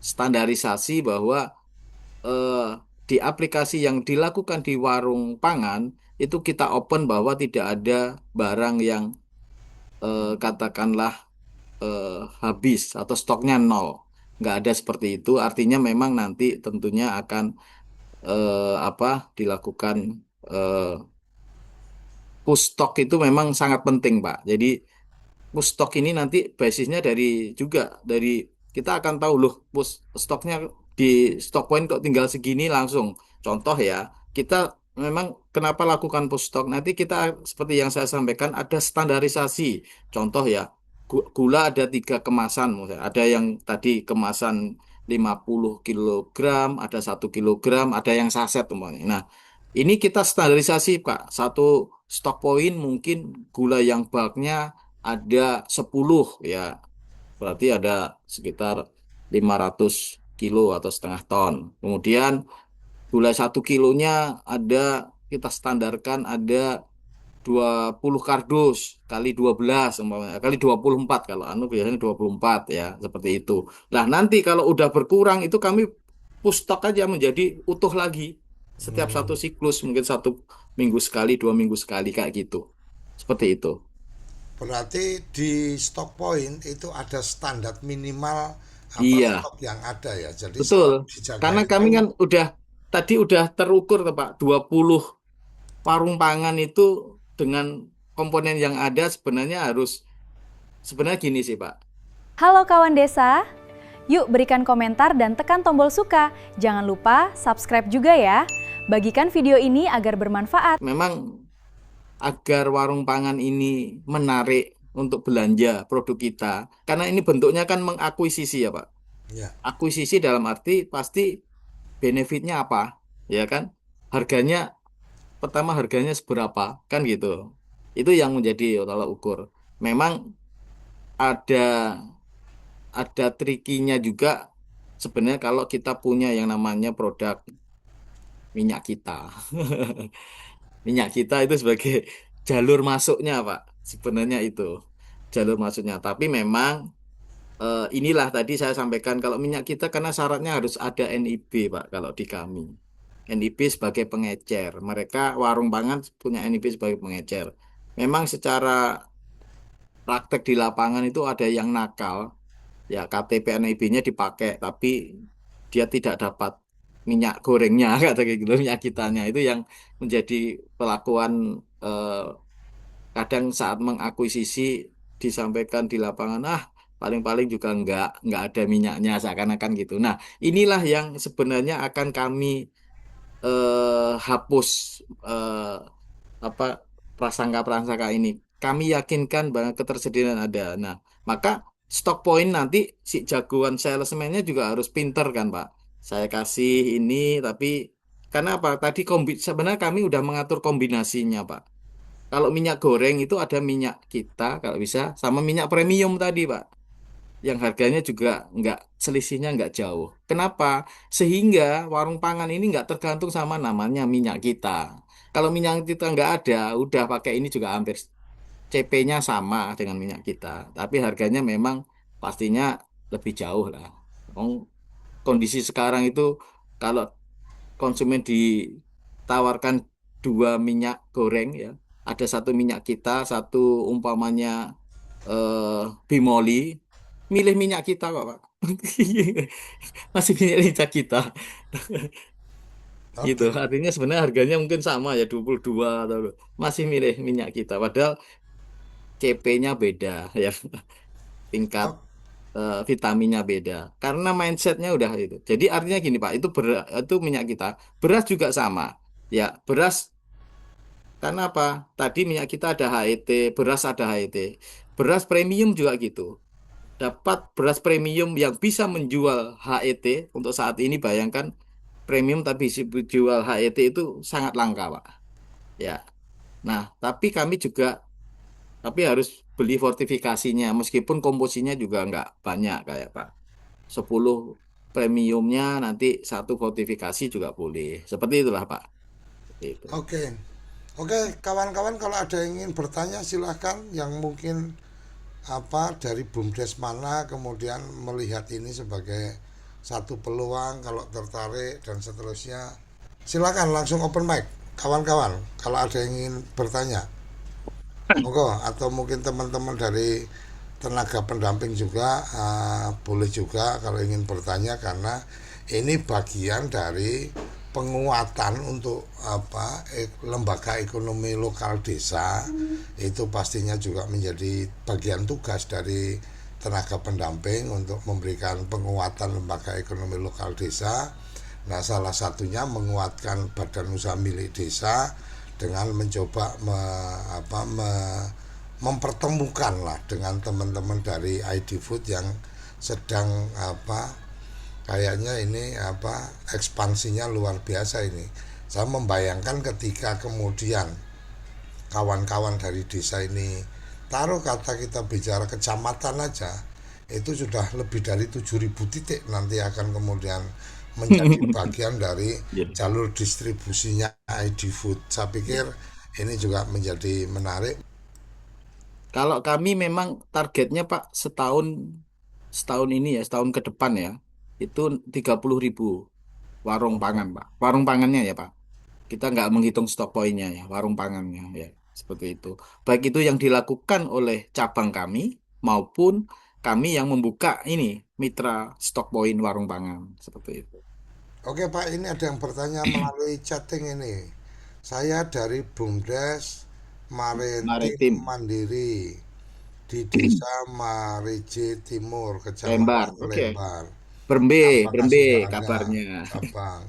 standarisasi bahwa eh, di aplikasi yang dilakukan di warung pangan itu kita open bahwa tidak ada barang yang katakanlah habis atau stoknya nol. Nggak ada seperti itu. Artinya memang nanti tentunya akan apa dilakukan eh, push stock itu memang sangat penting, Pak. Jadi push stock ini nanti basisnya juga dari kita akan tahu loh push stoknya di stock point kok tinggal segini langsung. Contoh ya, kita memang kenapa lakukan push stock? Nanti kita seperti yang saya sampaikan ada standarisasi. Contoh ya, gula ada 3 kemasan, misalnya. Ada yang tadi kemasan 50 kilogram, ada 1 kilogram, ada yang saset umpamanya. Nah, ini kita standarisasi, Pak. Satu stock point mungkin gula yang bulknya ada 10 ya, berarti ada sekitar 500 kilo atau setengah ton. Kemudian gula 1 kilonya ada kita standarkan ada 20 kardus kali 12 umpamanya, kali 24 kalau anu biasanya 24 ya, seperti itu. Nah, nanti kalau udah berkurang itu kami push stock aja menjadi utuh lagi. Setiap satu siklus mungkin 1 minggu sekali, 2 minggu sekali kayak gitu. Seperti itu. Berarti di stock point itu ada standar minimal apa Iya, stok yang ada ya. Jadi betul. selalu dijaga Karena itu. kami kan tadi udah terukur tuh, Pak, 20 warung pangan itu dengan komponen yang ada sebenarnya gini sih, Pak. Halo kawan desa, yuk berikan komentar dan tekan tombol suka. Jangan lupa subscribe juga ya. Bagikan video ini agar bermanfaat. Memang agar warung pangan ini menarik untuk belanja produk kita, karena ini bentuknya kan mengakuisisi ya, Pak. Ya. Akuisisi dalam arti pasti benefitnya apa, ya kan? Harganya pertama harganya seberapa, kan gitu. Itu yang menjadi tolak ukur. Memang ada trikinya juga sebenarnya kalau kita punya yang namanya produk minyak kita. Minyak kita itu sebagai jalur masuknya, Pak. Sebenarnya itu jalur masuknya. Tapi memang inilah tadi saya sampaikan kalau minyak kita karena syaratnya harus ada NIB, Pak, kalau di kami. NIB sebagai pengecer. Mereka warung pangan punya NIB sebagai pengecer. Memang secara praktek di lapangan itu ada yang nakal. Ya, KTP NIB-nya dipakai, tapi dia tidak dapat minyak gorengnya, kata kayak gitu, minyak kitanya. Itu yang menjadi pelakuan eh, kadang saat mengakuisisi disampaikan di lapangan, paling-paling juga nggak ada minyaknya, seakan-akan gitu. Nah, inilah yang sebenarnya akan kami hapus apa prasangka-prasangka ini. Kami yakinkan bahwa ketersediaan ada. Nah, maka stock point nanti si jagoan salesman-nya juga harus pinter kan, Pak. Saya kasih ini, tapi karena apa? Tadi sebenarnya kami udah mengatur kombinasinya, Pak. Kalau minyak goreng itu ada minyak kita, kalau bisa, sama minyak premium tadi, Pak, yang harganya juga selisihnya nggak jauh. Kenapa? Sehingga warung pangan ini nggak tergantung sama namanya minyak kita. Kalau minyak kita nggak ada, udah pakai ini juga hampir CP-nya sama dengan minyak kita. Tapi harganya memang pastinya lebih jauh lah. Wong, kondisi sekarang itu kalau konsumen ditawarkan 2 minyak goreng ya, ada satu minyak kita, satu umpamanya Bimoli, milih minyak kita kok, Pak. Masih milih minyak kita. Gitu. Oke. Artinya sebenarnya harganya mungkin sama ya 22 atau masih milih minyak kita. Padahal CP-nya beda ya, tingkat O- vitaminnya beda. Karena mindsetnya udah itu. Jadi artinya gini, Pak, itu minyak kita. Beras juga sama. Ya, beras karena apa? Tadi minyak kita ada HET, beras ada HET. Beras premium juga gitu. Dapat beras premium yang bisa menjual HET untuk saat ini, bayangkan premium tapi jual HET itu sangat langka, Pak. Ya. Nah, tapi harus beli fortifikasinya meskipun komposisinya juga nggak banyak kayak Pak. 10 premiumnya nanti satu fortifikasi juga boleh. Seperti itulah, Pak. Seperti itu. Oke. Oke, kawan-kawan kalau ada yang ingin bertanya silahkan yang mungkin apa dari BUMDes mana kemudian melihat ini sebagai satu peluang kalau tertarik dan seterusnya. Silakan langsung open mic. kawan-kawan, kalau ada yang ingin bertanya, monggo, atau mungkin teman-teman dari tenaga pendamping juga boleh juga kalau ingin bertanya, karena ini bagian dari penguatan untuk lembaga ekonomi lokal desa. Itu pastinya juga menjadi bagian tugas dari tenaga pendamping untuk memberikan penguatan lembaga ekonomi lokal desa. Nah, salah satunya menguatkan badan usaha milik desa dengan mencoba mempertemukan lah dengan teman-teman dari ID Food yang sedang kayaknya ini ekspansinya luar biasa ini. Saya membayangkan ketika kemudian kawan-kawan dari desa ini, taruh kata kita bicara kecamatan aja, itu sudah lebih dari 7.000 titik nanti akan kemudian menjadi bagian dari Ya. jalur distribusinya ID Food. Saya pikir ini juga menjadi menarik. Kalau kami memang targetnya Pak setahun setahun ini ya, setahun ke depan ya, itu 30.000 warung pangan Pak. Warung pangannya ya Pak. Kita nggak menghitung stok poinnya ya, warung pangannya ya, seperti itu. Baik itu yang dilakukan oleh cabang kami maupun kami yang membuka ini mitra stok poin warung pangan seperti itu. Oke Pak, ini ada yang bertanya melalui chatting ini. Saya dari BUMDes Maritim Maritim, Mandiri di Desa Marije Timur, Lembar, Kecamatan oke. Lembar. Berembe, Apakah berembe sudah ada kabarnya. cabang?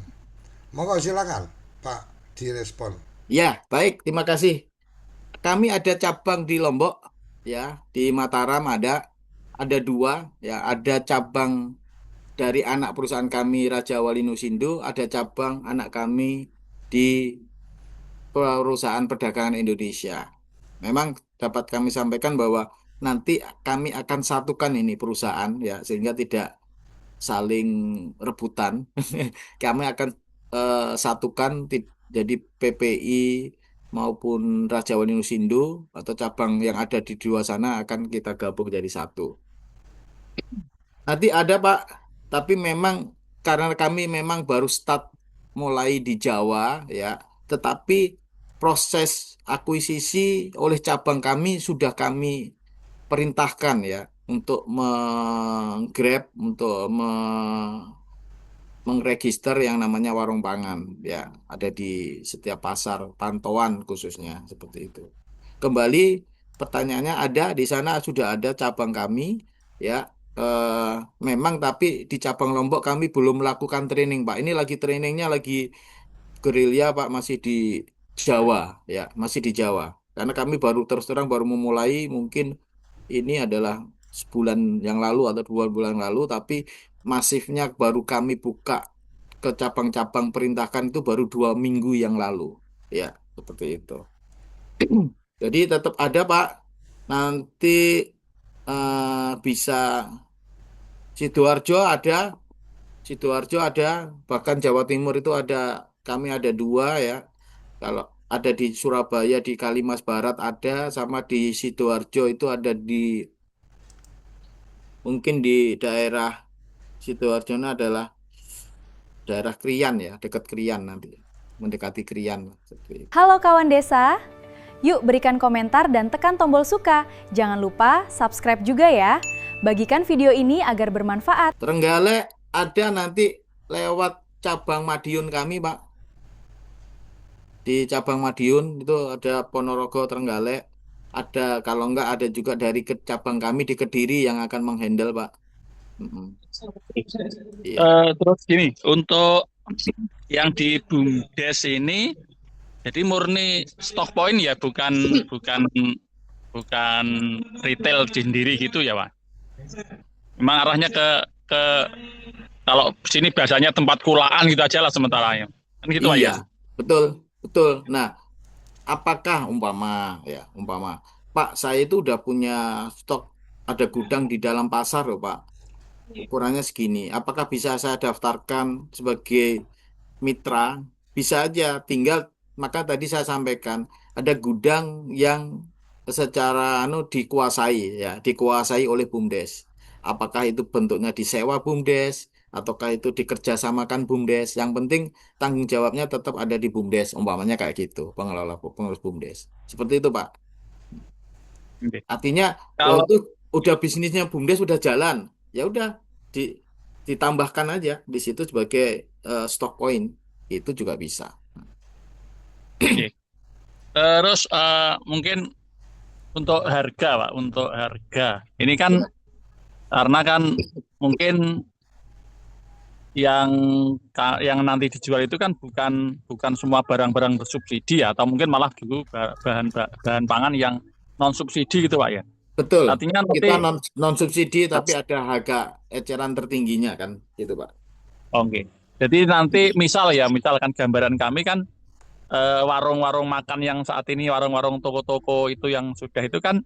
Monggo silakan, Pak, direspon. Ya, baik, terima kasih. Kami ada cabang di Lombok, ya, di Mataram ada dua, ya, ada cabang dari anak perusahaan kami Raja Wali Nusindo, ada cabang anak kami di Perusahaan Perdagangan Indonesia. Memang dapat kami sampaikan bahwa nanti kami akan satukan ini perusahaan, ya, sehingga tidak saling rebutan. Kami akan satukan jadi PPI maupun Raja Wali Nusindo atau cabang yang ada di dua sana akan kita gabung jadi satu. Nanti ada Pak, tapi memang karena kami memang baru start mulai di Jawa ya, tetapi proses akuisisi oleh cabang kami sudah kami perintahkan ya untuk menggrab untuk mengregister yang namanya warung pangan ya ada di setiap pasar pantauan khususnya seperti itu. Kembali pertanyaannya ada di sana sudah ada cabang kami ya eh, memang tapi di cabang Lombok kami belum melakukan training Pak. Ini lagi trainingnya lagi gerilya Pak masih di Jawa ya masih di Jawa karena kami baru terus terang baru memulai mungkin ini adalah sebulan yang lalu atau 2 bulan lalu, tapi masifnya baru kami buka ke cabang-cabang perintahkan itu baru 2 minggu yang lalu. Ya, seperti itu. Jadi tetap ada, Pak. Nanti bisa Sidoarjo ada, bahkan Jawa Timur itu ada, kami ada dua ya. Kalau ada di Surabaya, di Kalimas Barat ada, sama di Sidoarjo itu ada di mungkin di daerah Sidoarjono adalah daerah Krian ya, dekat Krian nanti, mendekati Krian. Seperti itu. Halo kawan desa, yuk berikan komentar dan tekan tombol suka. Jangan lupa subscribe juga ya. Bagikan video ini agar bermanfaat. Trenggalek ada nanti lewat cabang Madiun kami, Pak. Di cabang Madiun itu ada Ponorogo Trenggalek. Ada kalau enggak ada juga dari cabang kami di Kediri yang akan menghandle, Pak. Mm-mm. Iya. Terus gini, untuk yang di BUMDes ini, jadi murni stok point ya, bukan bukan bukan retail sendiri gitu ya, Pak. Memang arahnya ke kalau sini biasanya tempat kulaan gitu aja lah sementara ya. Kan gitu Pak Iya, ya. betul, betul. Nah, apakah umpama Pak saya itu udah punya stok ada gudang di dalam pasar loh Pak. Ukurannya segini. Apakah bisa saya daftarkan sebagai mitra? Bisa aja. Tinggal maka tadi saya sampaikan ada gudang yang secara dikuasai ya, dikuasai oleh BUMDes. Apakah itu bentuknya disewa BUMDes ataukah itu dikerjasamakan BUMDes. Yang penting tanggung jawabnya tetap ada di BUMDes, umpamanya kayak gitu, pengurus BUMDes. Seperti itu, Pak. Oke. Artinya, oh Kalau itu udah bisnisnya BUMDes udah jalan, ya udah di, ditambahkan aja di situ sebagai stock point, itu juga bisa. oke. Terus mungkin untuk harga, Pak, untuk harga. Ini kan karena kan mungkin yang yang nanti dijual itu kan bukan bukan semua barang-barang bersubsidi ya, atau mungkin malah dulu bahan bahan pangan yang non subsidi gitu, Pak ya. Betul, Artinya kita nanti non subsidi tapi ada harga eceran tertingginya kan, gitu Pak. oke. Jadi nanti misal ya, misalkan gambaran kami kan warung-warung makan yang saat ini warung-warung toko-toko itu yang sudah itu kan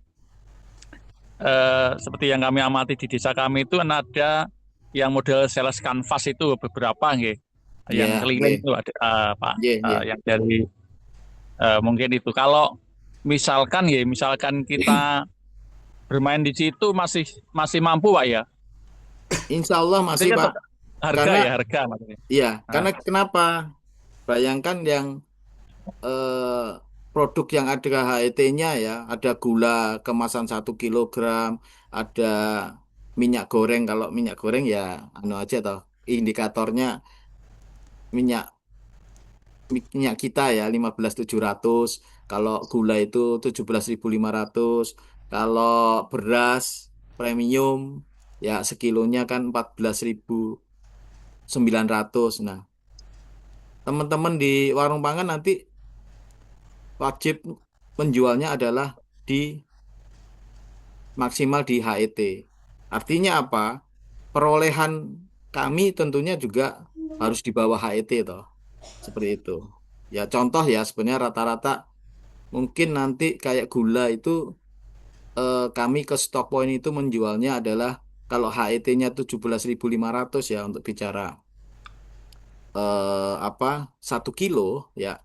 seperti yang kami amati di desa kami itu kan ada yang model sales canvas itu beberapa nggih. Yang Ya, keliling ya, itu ada Pak, ya, ya. yang dari mungkin itu kalau misalkan ya misalkan kita bermain di situ masih masih mampu Pak ya. Insya Allah masih Artinya Pak, harga karena ya harga maksudnya. ya, Nah, karena kenapa? Bayangkan yang eh, produk yang ada HET-nya ya, ada gula kemasan 1 kilogram, ada minyak goreng. Kalau minyak goreng ya, anu aja toh, indikatornya minyak minyak kita ya 15.700, kalau gula itu 17.500, kalau beras premium ya sekilonya kan 14.900. Nah, teman-teman di warung pangan nanti wajib menjualnya adalah di maksimal di HET. Artinya apa? Perolehan kami tentunya juga harus di bawah HET toh. Seperti itu. Ya contoh ya sebenarnya rata-rata mungkin nanti kayak gula itu kami ke stock point itu menjualnya adalah kalau HET-nya 17.500 ya untuk bicara apa 1 kilo ya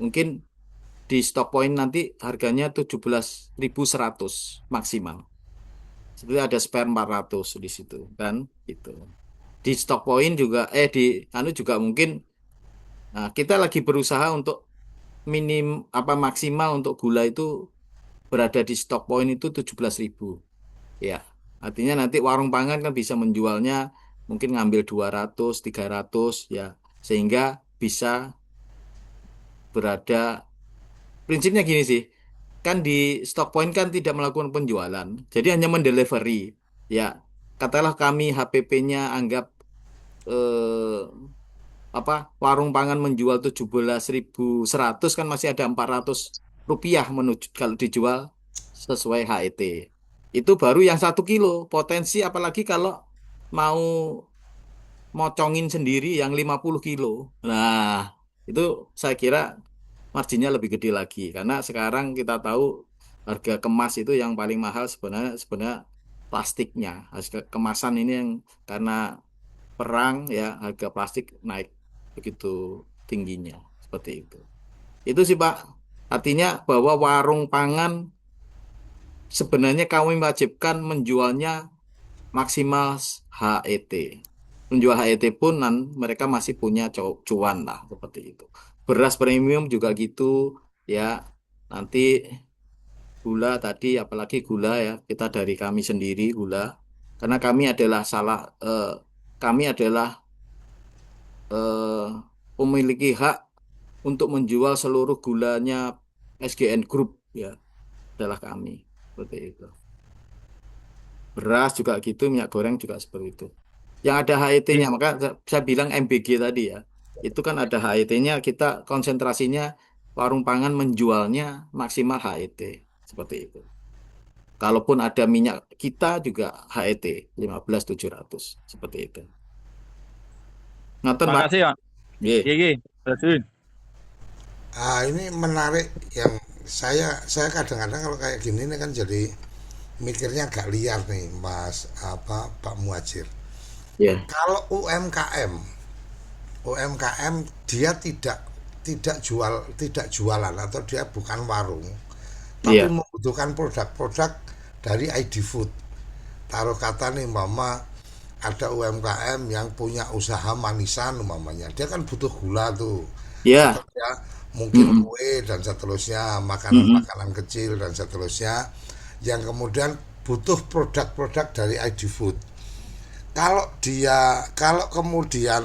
mungkin di stock point nanti harganya 17.100 maksimal. Seperti ada spare 400 di situ kan itu. Di stock point juga di anu juga mungkin nah, kita lagi berusaha untuk minim apa maksimal untuk gula itu berada di stock point itu 17.000. Ya, artinya nanti warung pangan kan bisa menjualnya mungkin ngambil 200, 300 ya, sehingga bisa berada. Prinsipnya gini sih, kan di stock point kan tidak melakukan penjualan, jadi hanya mendelivery. Ya, katakanlah kami HPP-nya anggap eh, apa warung pangan menjual 17.100 kan masih ada 400 rupiah menuju kalau dijual sesuai HET. Itu baru yang 1 kilo. Potensi apalagi kalau mau mocongin sendiri yang 50 kilo. Nah, itu saya kira marginnya lebih gede lagi. Karena sekarang kita tahu harga kemas itu yang paling mahal sebenarnya sebenarnya plastiknya. Harga kemasan ini yang karena perang ya harga plastik naik begitu tingginya. Seperti itu. Itu sih Pak. Artinya bahwa warung pangan sebenarnya kami wajibkan menjualnya maksimal HET. Menjual HET pun mereka masih punya cuan lah seperti itu. Beras premium juga gitu ya. Nanti gula tadi apalagi gula ya kita dari kami sendiri gula karena kami adalah memiliki hak untuk menjual seluruh gulanya SGN Group ya adalah kami seperti itu. Beras juga gitu, minyak goreng juga seperti itu. Yang ada HET-nya, maka saya bilang MBG tadi ya. Itu kan ada HET-nya, kita konsentrasinya warung pangan menjualnya maksimal HET. Seperti itu. Kalaupun ada minyak kita juga HET 15.700. Seperti itu. Ngoten, Pak. makasih Pak. Nggih. Iya, iya. Terus. Ini menarik yang saya kadang-kadang kalau kayak gini ini kan jadi mikirnya agak liar nih Mas Pak Muhajir. Ya. Kalau UMKM dia tidak jualan atau dia bukan warung, tapi Iya. membutuhkan produk-produk dari ID Food. Taruh kata nih mama ada UMKM yang punya usaha manisan umpamanya, dia kan butuh gula tuh, atau Ya. ya mungkin Mm-mm. kue dan seterusnya, Mm-mm. makanan-makanan kecil dan seterusnya, yang kemudian butuh produk-produk dari ID Food. Kalau kemudian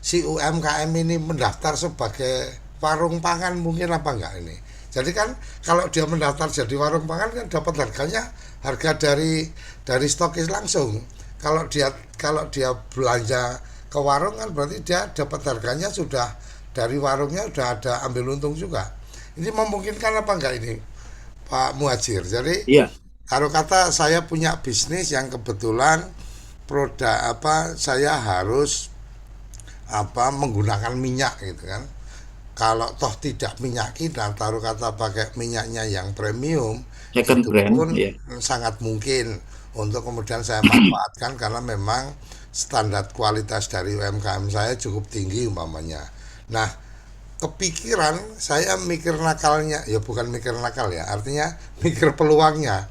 si UMKM ini mendaftar sebagai warung pangan, mungkin apa enggak ini? Jadi kan kalau dia mendaftar jadi warung pangan kan dapat harga dari stokis langsung. Kalau dia belanja ke warung kan berarti dia dapat harganya sudah dari warungnya, sudah ada ambil untung juga. Ini memungkinkan apa enggak ini, Pak Muhajir? Jadi Iya. kalau kata saya punya bisnis yang kebetulan produk apa, saya harus apa menggunakan minyak gitu kan. Kalau toh tidak minyak kita, taruh kata pakai minyaknya yang premium, Second itu brand. pun Ya. sangat mungkin untuk kemudian saya manfaatkan karena memang standar kualitas dari UMKM saya cukup tinggi umpamanya. Nah, kepikiran saya mikir nakalnya, ya bukan mikir nakal ya, artinya mikir peluangnya.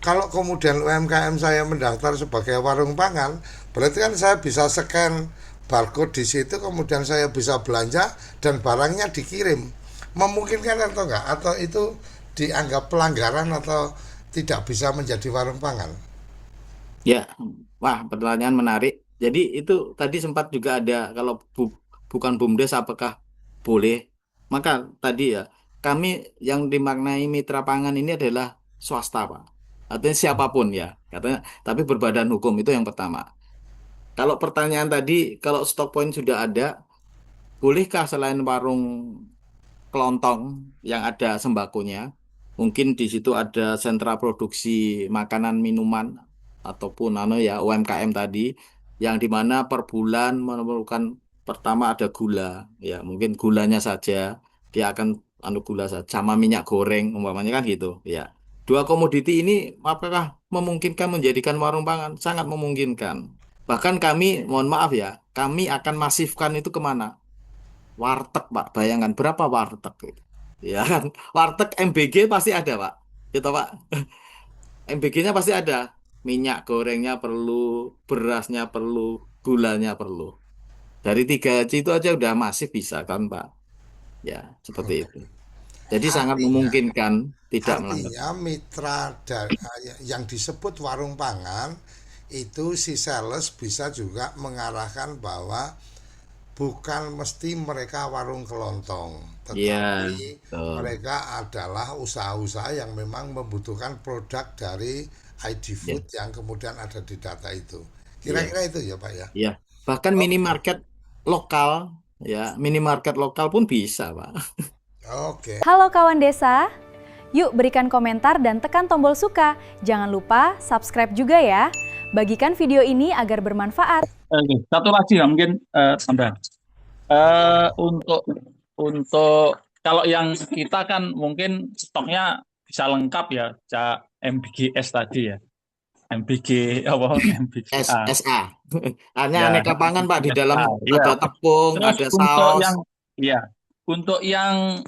Kalau kemudian UMKM saya mendaftar sebagai warung pangan, berarti kan saya bisa scan barcode di situ, kemudian saya bisa belanja dan barangnya dikirim. Memungkinkan atau enggak? Atau itu dianggap pelanggaran atau tidak bisa menjadi warung pangan? Ya, wah pertanyaan menarik. Jadi itu tadi sempat juga ada kalau bukan BUMDes apakah boleh? Maka tadi ya kami yang dimaknai mitra pangan ini adalah swasta, Pak. Artinya siapapun ya, katanya. Tapi berbadan hukum itu yang pertama. Kalau pertanyaan tadi, kalau stok point sudah ada, bolehkah selain warung kelontong yang ada sembakonya. Mungkin di situ ada sentra produksi makanan minuman ataupun ya UMKM tadi yang di mana per bulan memerlukan pertama ada gula ya mungkin gulanya saja dia akan gula saja sama minyak goreng umpamanya kan gitu ya. Dua komoditi ini apakah memungkinkan menjadikan warung pangan? Sangat memungkinkan. Bahkan kami, mohon maaf ya, kami akan masifkan itu kemana? Warteg, Pak. Bayangkan berapa warteg itu. Ya kan? Warteg MBG pasti ada, Pak. Gitu, Pak. MBG-nya pasti ada. Minyak gorengnya perlu, berasnya perlu, gulanya perlu. Dari tiga C itu aja udah masif bisa kan, Pak? Ya, seperti itu. Oke. Jadi sangat Artinya memungkinkan tidak melanggar. Artinya mitra yang disebut warung pangan itu si sales bisa juga mengarahkan bahwa bukan mesti mereka warung kelontong, Iya, tetapi betul. mereka adalah usaha-usaha yang memang membutuhkan produk dari ID Ya, Food yang kemudian ada di data itu. iya, Kira-kira itu ya Pak ya. iya. Bahkan Oke, minimarket lokal, ya, minimarket lokal pun bisa, Pak. oke. Halo kawan desa, yuk berikan komentar dan tekan tombol suka. Jangan lupa subscribe juga ya. Bagikan video ini agar bermanfaat. Oke, satu lagi ya mungkin tambahan. Untuk kalau yang kita kan mungkin stoknya bisa lengkap ya, Cak MBGS tadi ya. MBG apa MBGA. SA. Hanya Ya, aneka pangan, Pak. Di dalam MBGA. Ya. ada tepung, Terus ada untuk saus. yang ya, untuk yang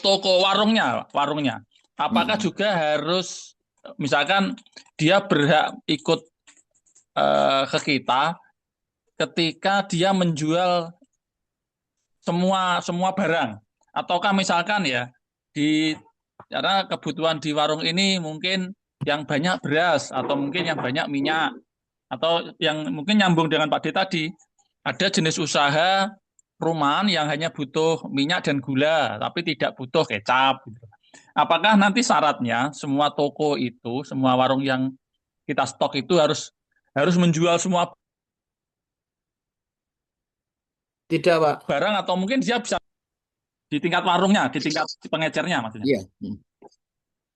toko warungnya, apakah Mm-mm. juga harus misalkan dia berhak ikut ke kita ketika dia menjual semua barang, ataukah misalkan ya di karena kebutuhan di warung ini mungkin yang banyak beras atau mungkin yang banyak minyak atau yang mungkin nyambung dengan Pak D tadi ada jenis usaha rumahan yang hanya butuh minyak dan gula tapi tidak butuh kecap gitu. Apakah nanti syaratnya semua toko itu, semua warung yang kita stok itu harus menjual semua Tidak, Pak. barang atau mungkin dia bisa di tingkat warungnya, di tingkat pengecernya maksudnya? Iya.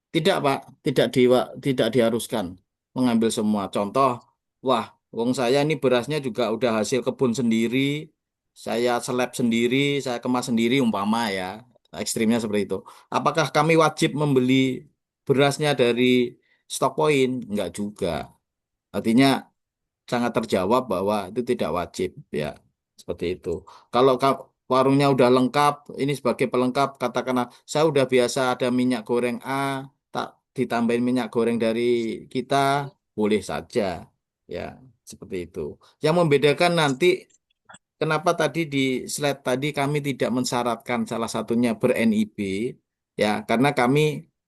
Tidak, Pak. Tidak diharuskan mengambil semua. Contoh, wah, wong saya ini berasnya juga udah hasil kebun sendiri, saya seleb sendiri, saya kemas sendiri, umpama ya. Ekstrimnya seperti itu. Apakah kami wajib membeli berasnya dari stok point? Enggak juga. Artinya sangat terjawab bahwa itu tidak wajib ya seperti itu. Kalau warungnya udah lengkap, ini sebagai pelengkap katakanlah saya udah biasa ada minyak goreng A, tak ditambahin minyak goreng dari kita boleh saja. Ya, seperti itu. Yang membedakan nanti kenapa tadi di slide tadi kami tidak mensyaratkan salah satunya ber-NIB, ya, karena kami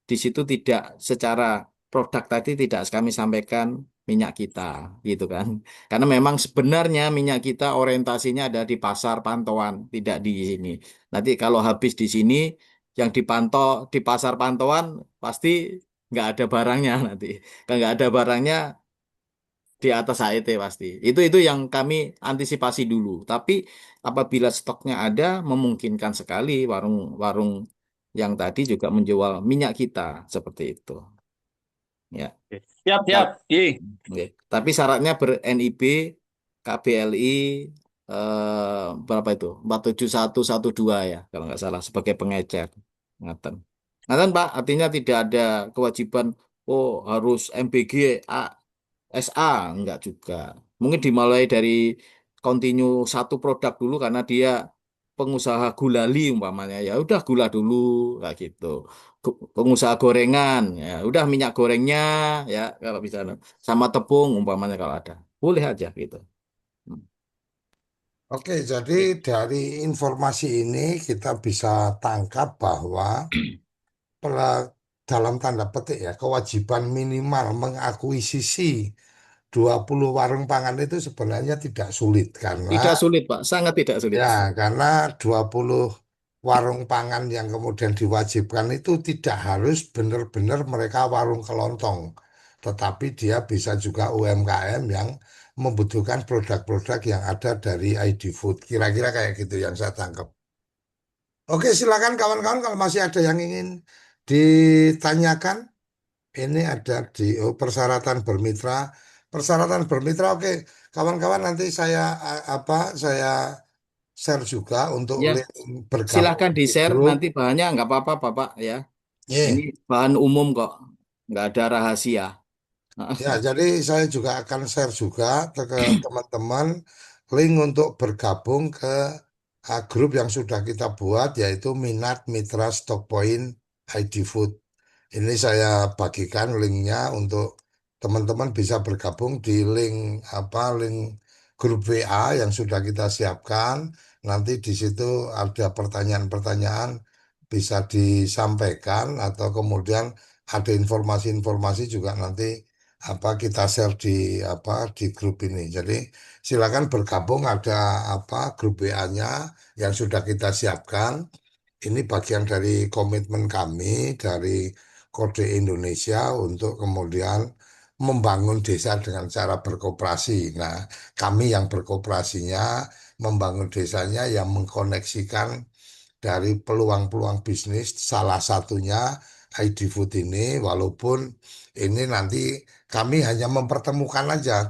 di situ tidak secara produk tadi tidak kami sampaikan minyak kita, gitu kan. Karena memang sebenarnya minyak kita orientasinya ada di pasar pantauan, tidak di sini. Nanti kalau habis di sini, yang dipantau di pasar pantauan pasti nggak ada barangnya nanti. Kalau nggak ada barangnya di atas HET pasti. Itu yang kami antisipasi dulu. Tapi apabila stoknya ada, memungkinkan sekali warung-warung yang tadi juga menjual minyak kita seperti itu. Ya. Siap, siap. Kal- Ih, Oke. Tapi syaratnya ber-NIB, KBLI berapa itu? 47112 ya, kalau nggak salah sebagai pengecer. Ngaten. Ngaten Pak, artinya tidak ada kewajiban oh harus MBG SA enggak juga. Mungkin dimulai dari kontinu satu produk dulu karena dia pengusaha gulali umpamanya ya udah gula dulu kayak gitu. Pengusaha gorengan ya udah minyak gorengnya ya kalau bisa sama tepung umpamanya kalau ada. Boleh aja gitu. Hmm. Oke, jadi Oke. dari informasi ini kita bisa tangkap bahwa pela- dalam tanda petik ya, kewajiban minimal mengakuisisi 20 warung pangan itu sebenarnya tidak sulit karena Tidak sulit Pak, sangat tidak sulit. ya, karena 20 warung pangan yang kemudian diwajibkan itu tidak harus benar-benar mereka warung kelontong, tetapi dia bisa juga UMKM yang membutuhkan produk-produk yang ada dari ID Food. Kira-kira kayak gitu yang saya tangkap. Oke, silakan kawan-kawan kalau masih ada yang ingin ditanyakan. Ini ada di persyaratan bermitra. Persyaratan bermitra, oke, kawan-kawan nanti saya share juga untuk Ya, link bergabung silahkan di di-share grup. nanti bahannya nggak apa-apa Bapak ya. Ini Nih, bahan umum kok, nggak ada rahasia. ya, jadi saya juga akan share juga ke teman-teman link untuk bergabung ke grup yang sudah kita buat yaitu Minat Mitra Stock Point ID Food. Ini saya bagikan linknya untuk teman-teman bisa bergabung di link grup WA yang sudah kita siapkan. Nanti di situ ada pertanyaan-pertanyaan bisa disampaikan atau kemudian ada informasi-informasi juga nanti kita share di grup ini. Jadi silakan bergabung ada grup WA-nya yang sudah kita siapkan. Ini bagian dari komitmen kami dari Kode Indonesia untuk kemudian membangun desa dengan cara berkoperasi. Nah, kami yang berkoperasinya membangun desanya yang mengkoneksikan dari peluang-peluang bisnis, salah satunya ID Food ini, walaupun ini nanti kami hanya mempertemukan aja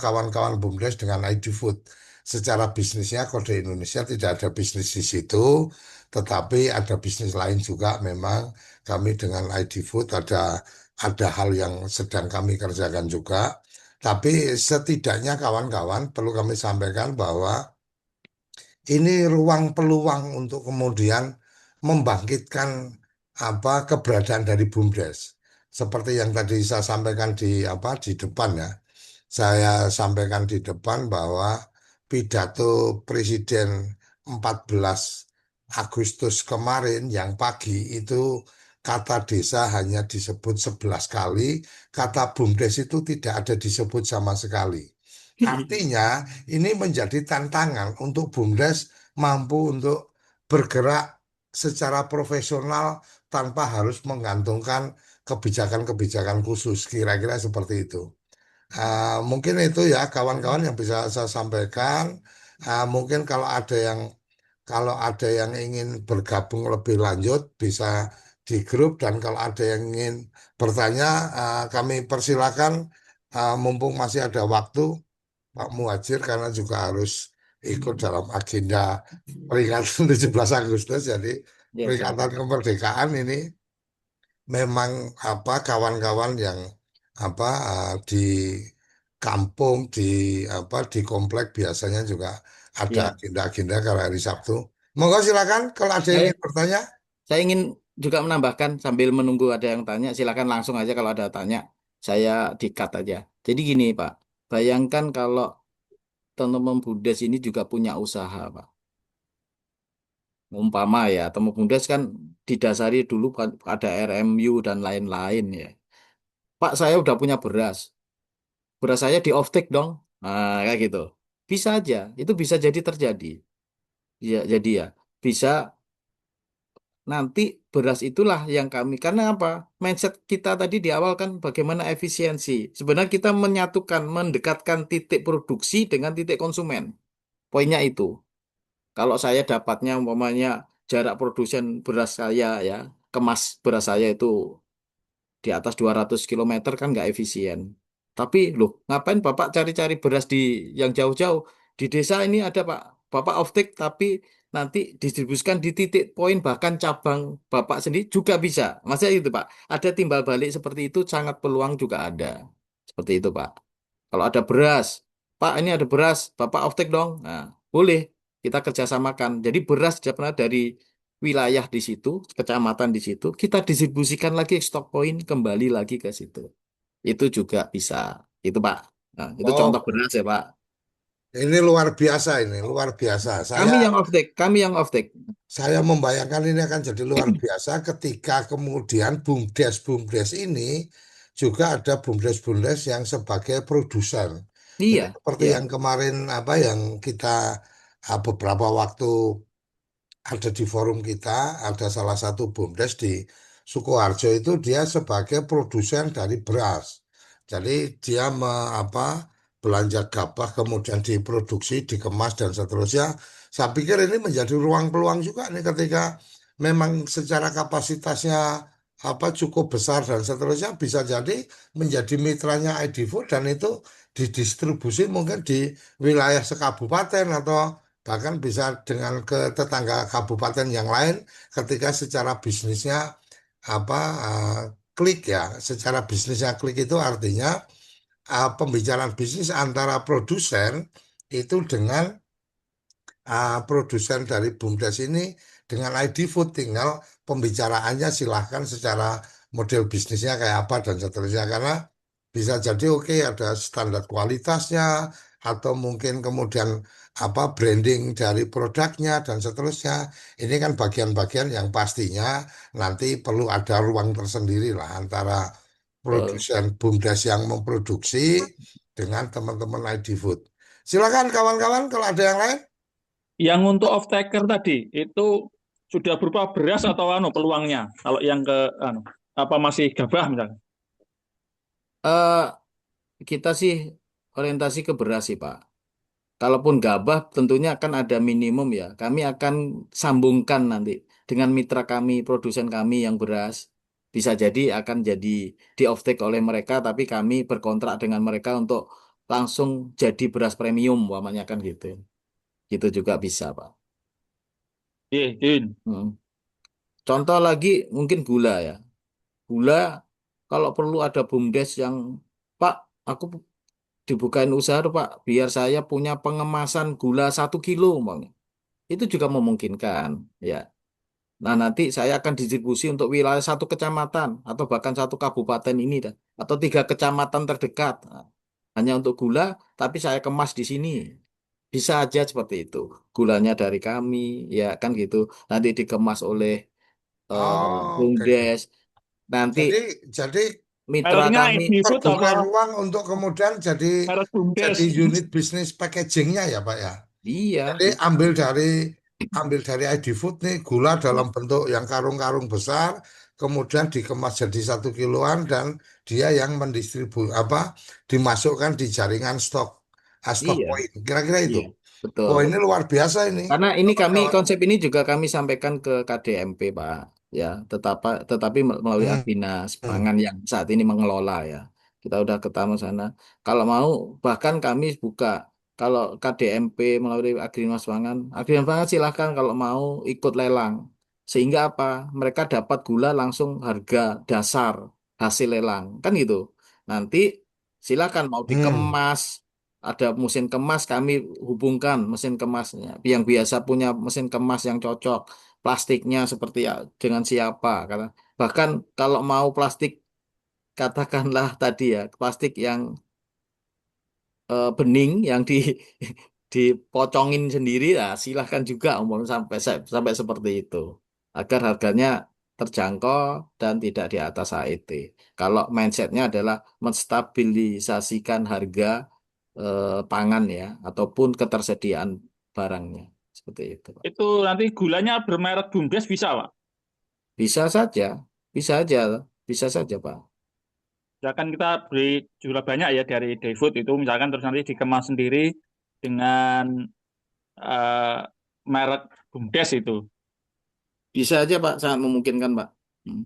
kawan-kawan BUMDes dengan ID Food. Secara bisnisnya Kode Indonesia tidak ada bisnis di situ, tetapi ada bisnis lain juga memang kami dengan ID Food ada hal yang sedang kami kerjakan juga. Tapi setidaknya kawan-kawan perlu kami sampaikan bahwa ini ruang peluang untuk kemudian membangkitkan keberadaan dari BUMDes. Seperti yang tadi saya sampaikan di depan ya. Saya sampaikan di depan bahwa pidato Presiden 14 Agustus kemarin yang pagi itu kata desa hanya disebut 11 kali, kata BUMDes itu tidak ada disebut sama sekali. Artinya ini menjadi tantangan untuk BUMDes mampu untuk bergerak secara profesional tanpa harus menggantungkan kebijakan-kebijakan khusus. Kira-kira seperti itu. Mungkin itu ya kawan-kawan yang bisa saya sampaikan. Mungkin kalau ada yang ingin bergabung lebih lanjut bisa di grup dan kalau ada yang ingin bertanya kami persilakan mumpung masih ada waktu. Pak Muhajir karena juga harus ikut dalam agenda peringatan 17 Agustus. Jadi Ya, siap. peringatan kemerdekaan ini memang kawan-kawan yang di kampung di komplek biasanya juga ada Ya, agenda-agenda kalau hari Sabtu. Monggo silakan kalau ada yang saya ingin bertanya. saya ingin juga menambahkan sambil menunggu ada yang tanya, silakan langsung aja kalau ada tanya. Saya di-cut aja. Jadi gini, Pak. bayangkan kalau teman-teman BUMDes ini juga punya usaha, Pak. Umpama ya, teman BUMDes kan didasari dulu kan ada RMU dan lain-lain ya. Pak, saya udah punya beras. Beras saya di off take dong. Nah, kayak gitu. Bisa aja, itu bisa jadi terjadi. Ya, jadi ya, bisa nanti beras itulah yang kami, karena apa? Mindset kita tadi di awal kan bagaimana efisiensi. Sebenarnya kita menyatukan, mendekatkan titik produksi dengan titik konsumen. Poinnya itu. Kalau saya dapatnya umpamanya jarak produsen beras saya ya, kemas beras saya itu di atas 200 km kan nggak efisien. Tapi loh, ngapain Bapak cari-cari beras di yang jauh-jauh? Di desa ini ada Pak, Bapak off-take tapi nanti didistribusikan di titik poin bahkan cabang Bapak sendiri juga bisa. Maksudnya itu Pak, ada timbal balik seperti itu sangat peluang juga ada. Seperti itu Pak. Kalau ada beras, Pak ini ada beras, Bapak off-take dong. Nah, boleh kita kerjasamakan. Jadi beras pernah dari wilayah di situ, kecamatan di situ, kita distribusikan lagi stok poin kembali lagi ke situ. Itu juga bisa. Itu Pak. Nah, itu contoh Oh, beras ya Pak. ini luar biasa ini, luar biasa. Kami yang off-take, kami yang off-take. Saya membayangkan ini akan jadi luar biasa ketika kemudian BUMDes-BUMDes ini juga ada BUMDes-BUMDes yang sebagai produsen. Jadi Iya, seperti iya. yang kemarin apa yang kita beberapa waktu ada di forum kita, ada salah satu BUMDes di Sukoharjo itu dia sebagai produsen dari beras. Jadi dia belanja gabah kemudian diproduksi, dikemas dan seterusnya. Saya pikir ini menjadi ruang peluang juga nih ketika memang secara kapasitasnya cukup besar dan seterusnya bisa jadi menjadi mitranya ID Food dan itu didistribusi mungkin di wilayah sekabupaten atau bahkan bisa dengan ke tetangga kabupaten yang lain ketika secara bisnisnya apa eh, klik ya, secara bisnisnya klik itu artinya pembicaraan bisnis antara produsen itu dengan produsen dari BUMDes ini dengan ID Food tinggal pembicaraannya silahkan secara model bisnisnya kayak apa dan seterusnya karena bisa jadi oke ada standar kualitasnya atau mungkin kemudian branding dari produknya dan seterusnya ini kan bagian-bagian yang pastinya nanti perlu ada ruang tersendiri lah antara Betul. produsen BUMDes yang memproduksi dengan teman-teman ID Food. Silakan kawan-kawan kalau ada yang lain. Yang untuk off taker tadi itu sudah berupa beras atau peluangnya? Kalau yang ke apa masih gabah misalnya? Eh, kita sih orientasi ke beras sih Pak. Kalaupun gabah tentunya akan ada minimum ya. Kami akan sambungkan nanti dengan mitra kami, produsen kami yang beras. Bisa jadi akan jadi di offtake oleh mereka, tapi kami berkontrak dengan mereka untuk langsung jadi beras premium, umpamanya kan gitu. Gitu juga bisa, Pak. Iya, Din. Hmm. Contoh lagi mungkin gula ya. Gula kalau perlu ada BUMDes yang, Pak, aku dibukain usaha tuh, Pak, biar saya punya pengemasan gula 1 kilo, umpamanya. Itu juga memungkinkan ya. Nah, nanti saya akan distribusi untuk wilayah satu kecamatan atau bahkan satu kabupaten ini dah atau 3 kecamatan terdekat. Nah, hanya untuk gula, tapi saya kemas di sini. Bisa aja seperti itu. Gulanya dari kami, ya kan gitu. Nanti dikemas oleh eh, Oh, oke. BUMDes. Nanti Jadi jadi mitra Mereknya kami, ID Food terbuka apa ruang untuk kemudian merek jadi BUMDes? unit bisnis packagingnya ya Pak ya. iya, Jadi ambil dari ID Food nih gula dalam bentuk yang karung-karung besar, kemudian dikemas jadi 1 kiloan dan dia yang dimasukkan di jaringan stok iya, point. Kira-kira itu. iya, betul. Oh ini luar biasa ini. Karena ini kami Kawan-kawan. konsep ini juga kami sampaikan ke KDMP, Pak. Ya, tetapi melalui Hmm, Agdinas hmm, Pangan yang saat ini mengelola ya. Kita udah ketemu sana. Kalau mau bahkan kami buka kalau KDMP melalui Agdinas Pangan silahkan kalau mau ikut lelang. Sehingga apa? Mereka dapat gula langsung harga dasar hasil lelang. Kan gitu. Nanti silakan mau hmm. dikemas ada mesin kemas, kami hubungkan mesin kemasnya. Yang biasa punya mesin kemas yang cocok, plastiknya seperti ya, dengan siapa. Karena bahkan kalau mau plastik, katakanlah tadi ya, plastik yang bening yang dipocongin sendiri, lah silahkan juga umum sampai seperti itu agar harganya terjangkau dan tidak di atas HET. Kalau mindsetnya adalah menstabilisasikan harga pangan ya ataupun ketersediaan barangnya seperti itu, Pak. Itu nanti gulanya bermerek BUMDes bisa, Pak? Bisa saja, bisa aja, bisa saja, Pak. Misalkan kita beli jumlah banyak ya dari Dayfood itu, misalkan terus nanti dikemas sendiri dengan eh, merek BUMDes itu. Bisa aja, Pak, sangat memungkinkan, Pak. Hmm.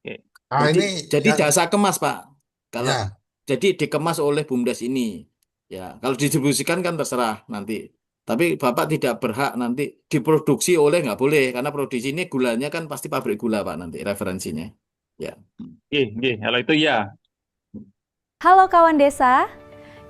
Oke. Nah Jadi ini jadi yang jasa kemas, Pak. Kalau ya, jadi dikemas oleh BUMDes ini. Ya, kalau didistribusikan kan terserah nanti. Tapi Bapak tidak berhak nanti diproduksi oleh nggak boleh karena produksi ini gulanya kan pasti pabrik gula, Pak, nanti referensinya. Ya. Oke, kalau itu ya. Halo kawan desa,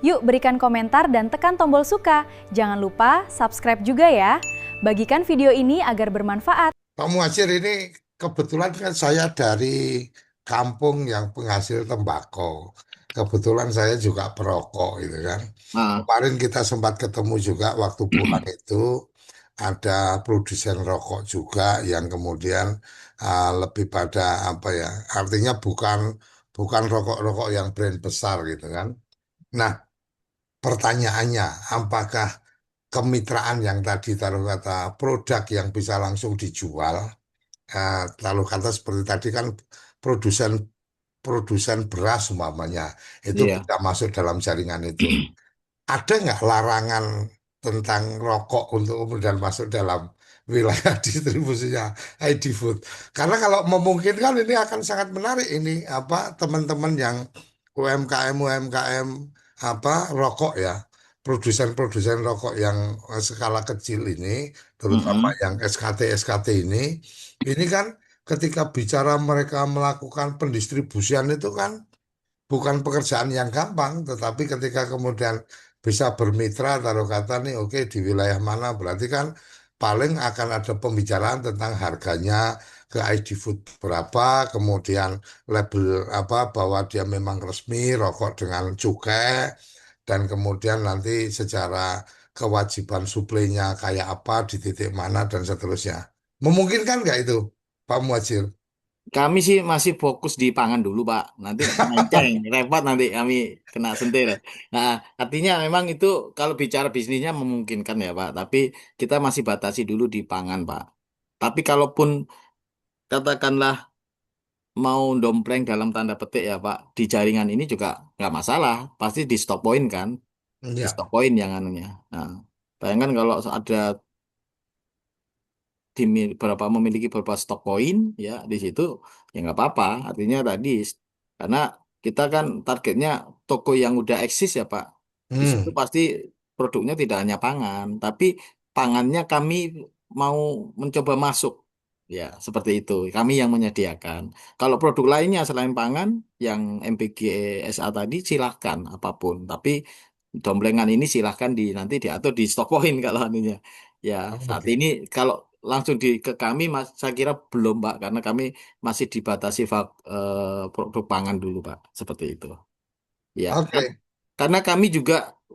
yuk berikan komentar dan tekan tombol suka. Jangan lupa subscribe juga ya. Bagikan video ini agar bermanfaat. Pak Muhajir, ini kebetulan kan saya dari kampung yang penghasil tembakau. Kebetulan saya juga perokok gitu kan. Nah, Kemarin kita sempat ketemu juga waktu pulang itu ada produsen rokok juga yang kemudian lebih pada apa ya? Artinya bukan rokok-rokok yang brand besar gitu kan. Nah, pertanyaannya, apakah kemitraan yang tadi taruh kata produk yang bisa langsung dijual, lalu kata seperti tadi kan produsen produsen beras umpamanya itu iya. bisa masuk dalam jaringan itu. Ada nggak larangan tentang rokok untuk kemudian masuk dalam wilayah distribusinya ID Food? Karena kalau memungkinkan ini akan sangat menarik ini apa teman-teman yang UMKM apa rokok ya, produsen-produsen rokok yang skala kecil ini, terutama Mm-mm. yang SKT ini kan ketika bicara mereka melakukan pendistribusian itu kan bukan pekerjaan yang gampang, tetapi ketika kemudian bisa bermitra, taruh kata nih, oke di wilayah mana, berarti kan paling akan ada pembicaraan tentang harganya ke ID Food berapa, kemudian label apa bahwa dia memang resmi rokok dengan cukai, dan kemudian nanti secara kewajiban suplainya kayak apa di titik mana dan seterusnya. Memungkinkan nggak itu, Pak Muhajir? Kami sih masih fokus di pangan dulu, Pak. Nanti melenceng, repot nanti kami kena sentil. Nah, artinya memang itu kalau bicara bisnisnya memungkinkan ya, Pak. Tapi kita masih batasi dulu di pangan, Pak. Tapi kalaupun katakanlah mau dompleng dalam tanda petik ya, Pak, di jaringan ini juga nggak masalah. Pasti di stop point kan, di Ya. stop point yang anunya. Nah, bayangkan kalau ada berapa memiliki beberapa stok poin ya di situ ya nggak apa-apa artinya tadi karena kita kan targetnya toko yang udah eksis ya Pak di situ Hmm. pasti produknya tidak hanya pangan tapi pangannya kami mau mencoba masuk ya seperti itu kami yang menyediakan kalau produk lainnya selain pangan yang MPG SA tadi silahkan apapun tapi domblengan ini silahkan nanti diatur di stok poin kalau anunya ya saat Oke. ini kalau langsung ke kami mas saya kira belum Pak karena kami masih dibatasi produk pangan dulu Pak seperti itu ya Oke. karena kami juga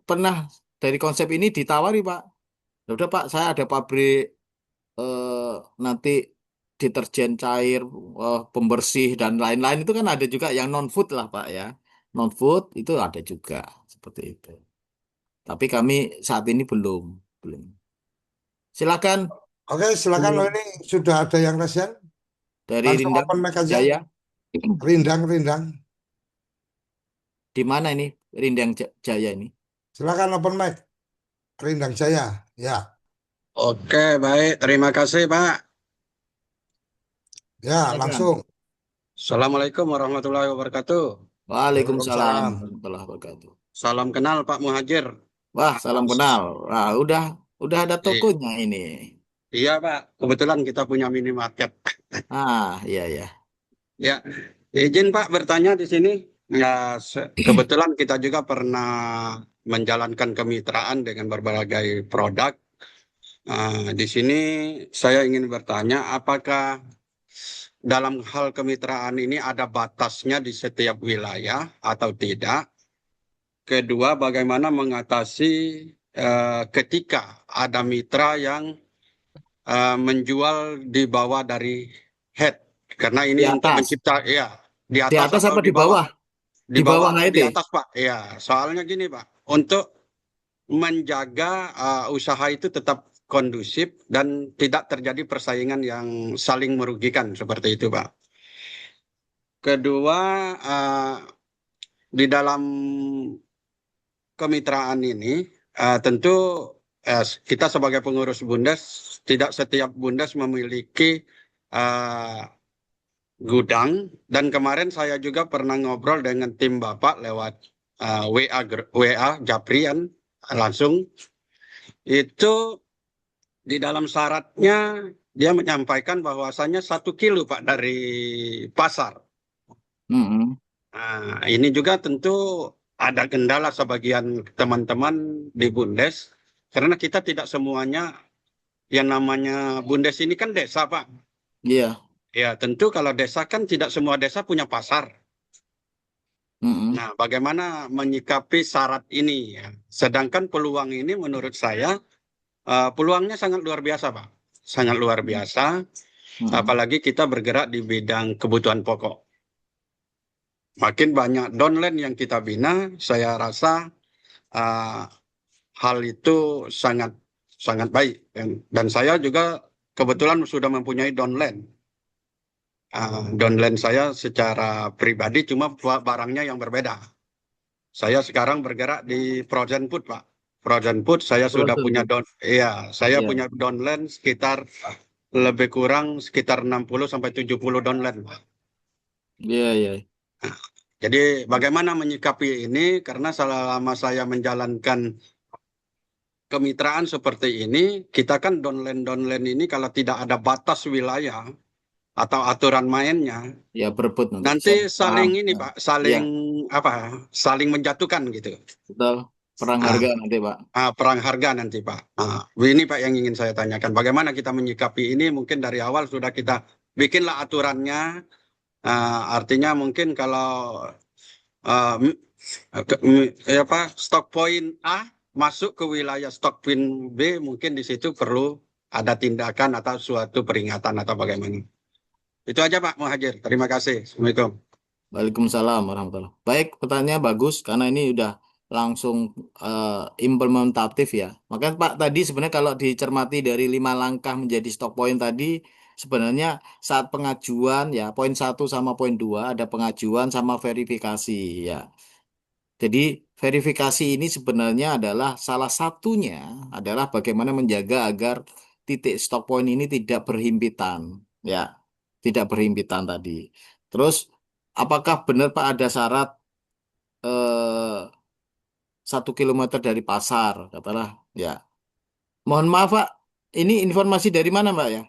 pernah dari konsep ini ditawari Pak. Ya udah Pak saya ada pabrik nanti deterjen cair pembersih dan lain-lain itu kan ada juga yang non food lah Pak ya non food itu ada juga seperti itu tapi kami saat ini belum silakan Oke, silakan. Oh, ini sudah ada yang resen. dari Langsung Rindang open mic aja. Jaya. Rindang, Rindang. Di mana ini Rindang Jaya ini? Silakan open mic. Rindang Jaya. Ya, Oke, baik. Terima kasih, Pak. ya Silakan. langsung. Assalamualaikum warahmatullahi wabarakatuh. Waalaikumsalam Waalaikumsalam. warahmatullahi wabarakatuh. Salam kenal Pak Muhajir. Wah, salam kenal. Wah, udah ada I- tokonya ini. Iya, Pak. Kebetulan kita punya minimarket. Iya ya. Ya, izin Pak bertanya di sini. Ya, kebetulan kita juga pernah menjalankan kemitraan dengan berbagai produk. Di sini saya ingin bertanya, apakah dalam hal kemitraan ini ada batasnya di setiap wilayah atau tidak? Kedua, bagaimana mengatasi ketika ada mitra yang menjual di bawah dari head. Karena Di ini untuk atas. mencipta, ya, di Di atas atas atau apa di di bawah? bawah? Di Di bawah bawah atau HET. di atas, Pak? Ya, soalnya gini, Pak. Untuk menjaga usaha itu tetap kondusif dan tidak terjadi persaingan yang saling merugikan seperti itu, Pak. Kedua, di dalam kemitraan ini tentu kita sebagai pengurus BUMDes tidak setiap BUMDes memiliki gudang, dan kemarin saya juga pernah ngobrol dengan tim Bapak lewat WA Japrian langsung. Itu di dalam syaratnya dia menyampaikan bahwasannya 1 kilo Pak dari pasar. Mm-mm. Nah, ini juga tentu ada kendala sebagian teman-teman di BUMDes karena kita tidak semuanya, yang namanya BUMDes ini kan desa, Pak. Iya. Ya, tentu kalau desa kan tidak semua desa punya pasar. Mm-mm. Nah, bagaimana menyikapi syarat ini ya? Sedangkan peluang ini menurut saya peluangnya sangat luar biasa, Pak. Sangat luar biasa, Mm-mm. apalagi kita bergerak di bidang kebutuhan pokok. Makin banyak downline yang kita bina, saya rasa uh, hal itu sangat sangat baik. Dan saya juga kebetulan sudah mempunyai downline. Downline saya secara pribadi cuma barangnya yang berbeda. Saya sekarang bergerak di frozen food, Pak. Frozen food saya sudah Frozen punya food. saya Iya. punya downline sekitar lebih kurang sekitar 60 sampai 70 downline, Pak. Iya, iya. Jadi bagaimana menyikapi ini, karena selama saya menjalankan kemitraan seperti ini, kita kan downline ini kalau tidak ada batas wilayah atau aturan mainnya, Ya, berebut nanti. nanti Saya paham. saling ini, Nah, Pak, iya, saling menjatuhkan gitu. betul. Perang Ah, harga nanti, Pak. perang harga nanti, Pak. Ini Pak yang ingin saya tanyakan. Bagaimana kita menyikapi ini? Mungkin dari awal sudah kita bikinlah aturannya. Artinya mungkin kalau uh, stok poin A masuk ke wilayah stok poin B, mungkin di situ perlu ada tindakan atau suatu peringatan atau bagaimana. Itu aja Pak Muhajir. Terima kasih. Assalamualaikum. Waalaikumsalam warahmatullahi. Baik, pertanyaannya bagus karena ini udah langsung implementatif ya. Makanya Pak tadi sebenarnya kalau dicermati dari 5 langkah menjadi stock point tadi, sebenarnya saat pengajuan ya poin 1 sama poin 2 ada pengajuan sama verifikasi ya. Jadi verifikasi ini sebenarnya adalah salah satunya adalah bagaimana menjaga agar titik stock point ini tidak berhimpitan ya, tidak berhimpitan tadi. Terus apakah benar Pak ada syarat 1 kilometer dari pasar, katalah ya. Mohon maaf Pak, ini informasi dari mana Pak ya?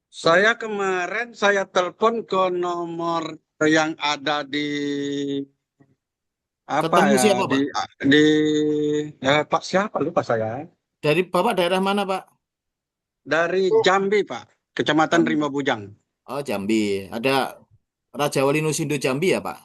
Saya kemarin saya telepon ke nomor yang ada di Ketemu siapa di Pak? di Pak siapa lupa saya. Dari Bapak daerah mana Pak? Dari Jambi, Pak. Kecamatan Jambi. Rimba Bujang. Oh Jambi. Ada Raja Wali Nusindo Jambi ya Pak?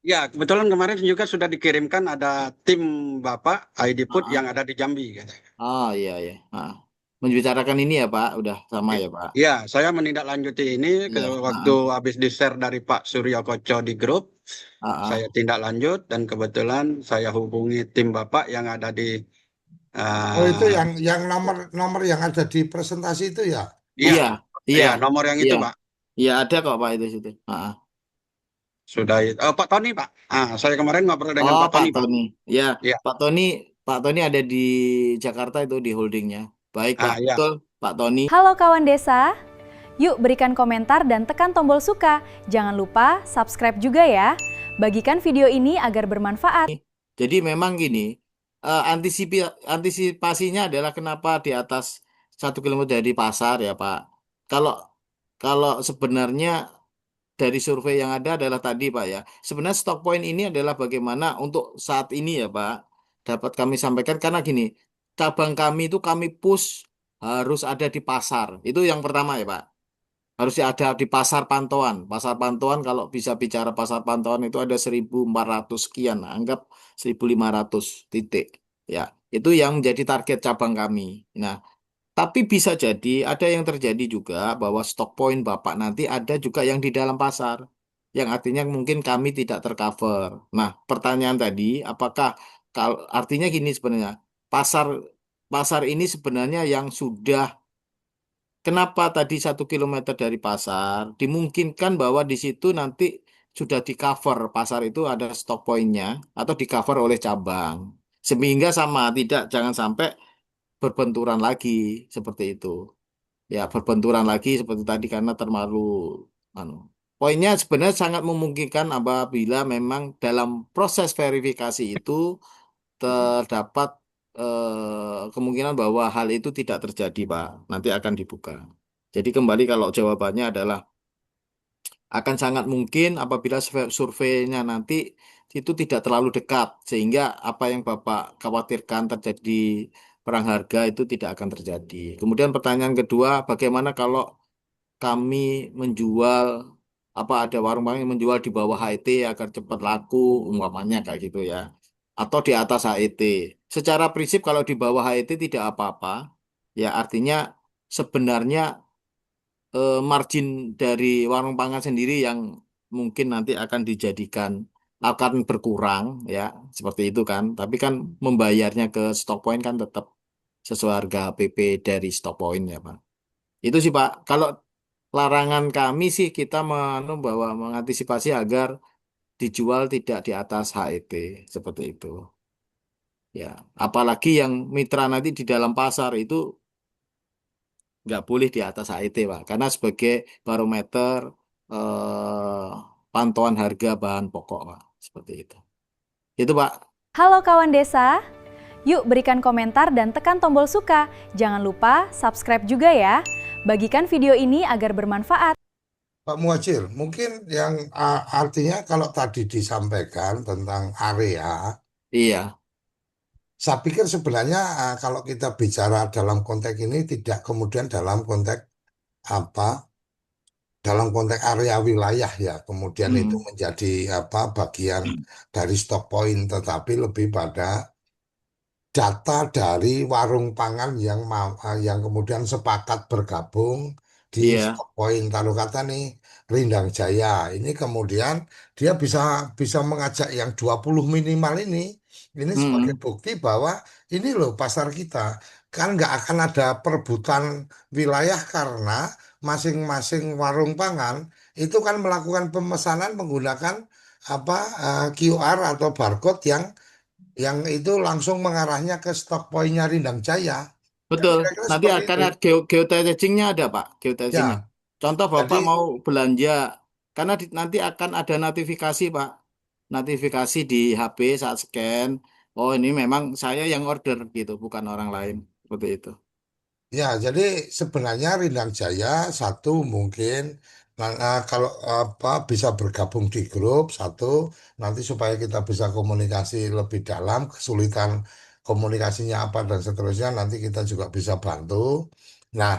Ya, kebetulan kemarin juga sudah dikirimkan ada tim Bapak ID Food Ah, yang ada di Jambi, katanya. oh iya iya. Ah. Membicarakan ini ya Pak, udah sama ya Pak. Ya, saya menindaklanjuti ini Iya. waktu habis di-share dari Pak Surya Koco di grup. Saya Ah. tindak lanjut dan kebetulan saya hubungi tim Bapak yang ada di Oh, itu uh, yang nomor yang ada di presentasi itu ya? iya, Iya, iya, iya, nomor yang iya. itu, Pak. Iya ada kok Pak itu situ. Ah. Sudah itu. Pak Tony, Pak. Saya kemarin ngobrol dengan Oh Pak Pak Tony, Pak. Tony. Ya, Iya. Pak Tony ada di Jakarta itu di holdingnya. Baik Pak, Iya. betul Pak Tony. Halo kawan desa, yuk berikan komentar dan tekan tombol suka. Jangan lupa subscribe juga ya. Bagikan video ini agar bermanfaat. Jadi memang gini, antisipasinya adalah kenapa di atas 1 kilometer dari pasar ya Pak. Kalau kalau sebenarnya dari survei yang ada adalah tadi Pak ya. Sebenarnya stock point ini adalah bagaimana untuk saat ini ya Pak. Dapat kami sampaikan karena gini, cabang kami itu kami push harus ada di pasar. Itu yang pertama ya Pak. Harus ada di pasar pantauan. Pasar pantauan kalau bisa bicara pasar pantauan itu ada 1.400 sekian. Anggap 1.500 titik. Ya, itu yang menjadi target cabang kami. Nah, tapi bisa jadi ada yang terjadi juga bahwa stok poin Bapak nanti ada juga yang di dalam pasar. Yang artinya mungkin kami tidak tercover. Nah, pertanyaan tadi, apakah artinya gini sebenarnya, pasar pasar ini sebenarnya yang sudah, kenapa tadi 1 kilometer dari pasar, dimungkinkan bahwa di situ nanti sudah di cover pasar itu ada stok poinnya atau di cover oleh cabang. Sehingga sama, tidak jangan sampai berbenturan lagi seperti itu. Ya, berbenturan lagi seperti tadi karena terlalu anu. Poinnya sebenarnya sangat memungkinkan apabila memang dalam proses verifikasi itu terdapat kemungkinan bahwa hal itu tidak terjadi, Pak. Nanti akan dibuka. Jadi kembali kalau jawabannya adalah akan sangat mungkin apabila surveinya nanti itu tidak terlalu dekat sehingga apa yang Bapak khawatirkan terjadi perang harga itu tidak akan terjadi. Kemudian pertanyaan kedua, bagaimana kalau kami menjual apa ada warung-warung yang menjual di bawah HET agar cepat laku umpamanya kayak gitu ya, atau di atas HET. Secara prinsip kalau di bawah HET tidak apa-apa, ya artinya sebenarnya margin dari warung pangan sendiri yang mungkin nanti akan dijadikan akan berkurang ya seperti itu kan, tapi kan membayarnya ke stock point kan tetap sesuai harga PP dari stock point ya Pak. Itu sih Pak. Kalau larangan kami sih kita bahwa mengantisipasi agar dijual tidak di atas HET seperti itu. Ya, apalagi yang mitra nanti di dalam pasar itu nggak boleh di atas HET, Pak. Karena sebagai barometer eh, pantauan harga bahan pokok, Pak. Seperti itu. Itu, Pak. Halo kawan desa, yuk berikan komentar dan tekan tombol suka. Jangan lupa subscribe juga ya. Bagikan video ini agar bermanfaat. Pak Muhajir, mungkin yang artinya kalau tadi disampaikan tentang area, Iya, saya pikir sebenarnya kalau kita bicara dalam konteks ini tidak kemudian dalam konteks apa, dalam konteks area wilayah ya, kemudian itu hmm, menjadi apa bagian dari stock point, tetapi lebih pada data dari warung pangan yang yang kemudian sepakat bergabung di iya, Stock Point taruh kata nih Rindang Jaya ini kemudian dia bisa bisa mengajak yang 20 minimal ini sebagai hmm, bukti bahwa ini loh pasar kita kan nggak akan ada perebutan wilayah karena masing-masing warung pangan itu kan melakukan pemesanan menggunakan apa QR atau barcode yang itu langsung mengarahnya ke stok poinnya Rindang Jaya. Kan betul. kira-kira Nanti seperti akan itu. ada geotagingnya ada, Pak. Geotagingnya. Ya, Contoh jadi Bapak mau belanja, karena nanti akan ada notifikasi, Pak. Notifikasi di HP saat scan. Oh, ini memang saya yang order gitu, bukan orang lain. Seperti itu. jadi sebenarnya Rindang Jaya satu mungkin kalau apa bisa bergabung di grup satu nanti supaya kita bisa komunikasi lebih dalam kesulitan komunikasinya apa dan seterusnya nanti kita juga bisa bantu. Nah,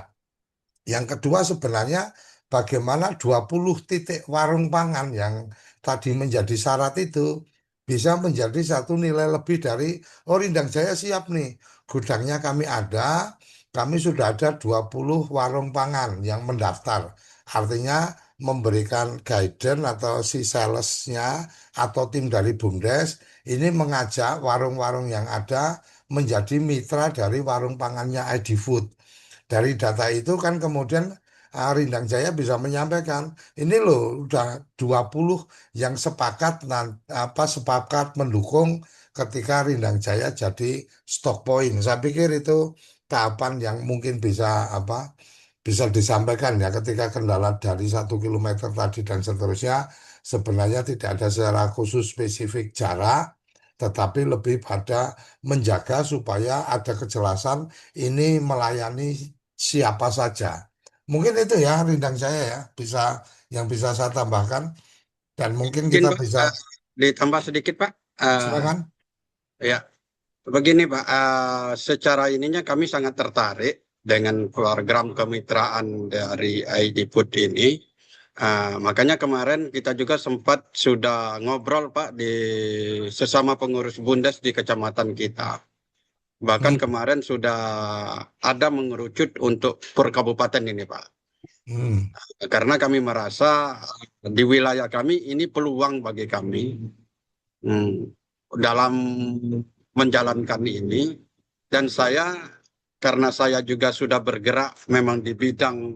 yang kedua sebenarnya bagaimana 20 titik warung pangan yang tadi menjadi syarat itu bisa menjadi satu nilai lebih dari oh Rindang Jaya siap nih gudangnya kami sudah ada 20 warung pangan yang mendaftar artinya memberikan guidance atau si salesnya atau tim dari BUMDes ini mengajak warung-warung yang ada menjadi mitra dari warung pangannya ID Food dari data itu kan kemudian Rindang Jaya bisa menyampaikan, ini loh udah 20 yang sepakat mendukung ketika Rindang Jaya jadi stock point. Saya pikir itu tahapan yang mungkin bisa disampaikan ya ketika kendala dari 1 kilometer tadi dan seterusnya sebenarnya tidak ada secara khusus spesifik jarak tetapi lebih pada menjaga supaya ada kejelasan ini melayani siapa saja. Mungkin itu ya Rindang saya ya yang bisa saya tambahkan dan mungkin Mungkin kita Pak, bisa ditambah sedikit Pak. silakan. Ya, begini Pak, secara ininya kami sangat tertarik dengan program kemitraan dari ID Food ini. Makanya kemarin kita juga sempat sudah ngobrol Pak di sesama pengurus Bundes di kecamatan kita. Bahkan kemarin sudah ada mengerucut untuk per kabupaten ini Pak. Karena kami merasa di wilayah kami ini peluang bagi kami dalam menjalankan ini. Dan karena saya juga sudah bergerak memang di bidang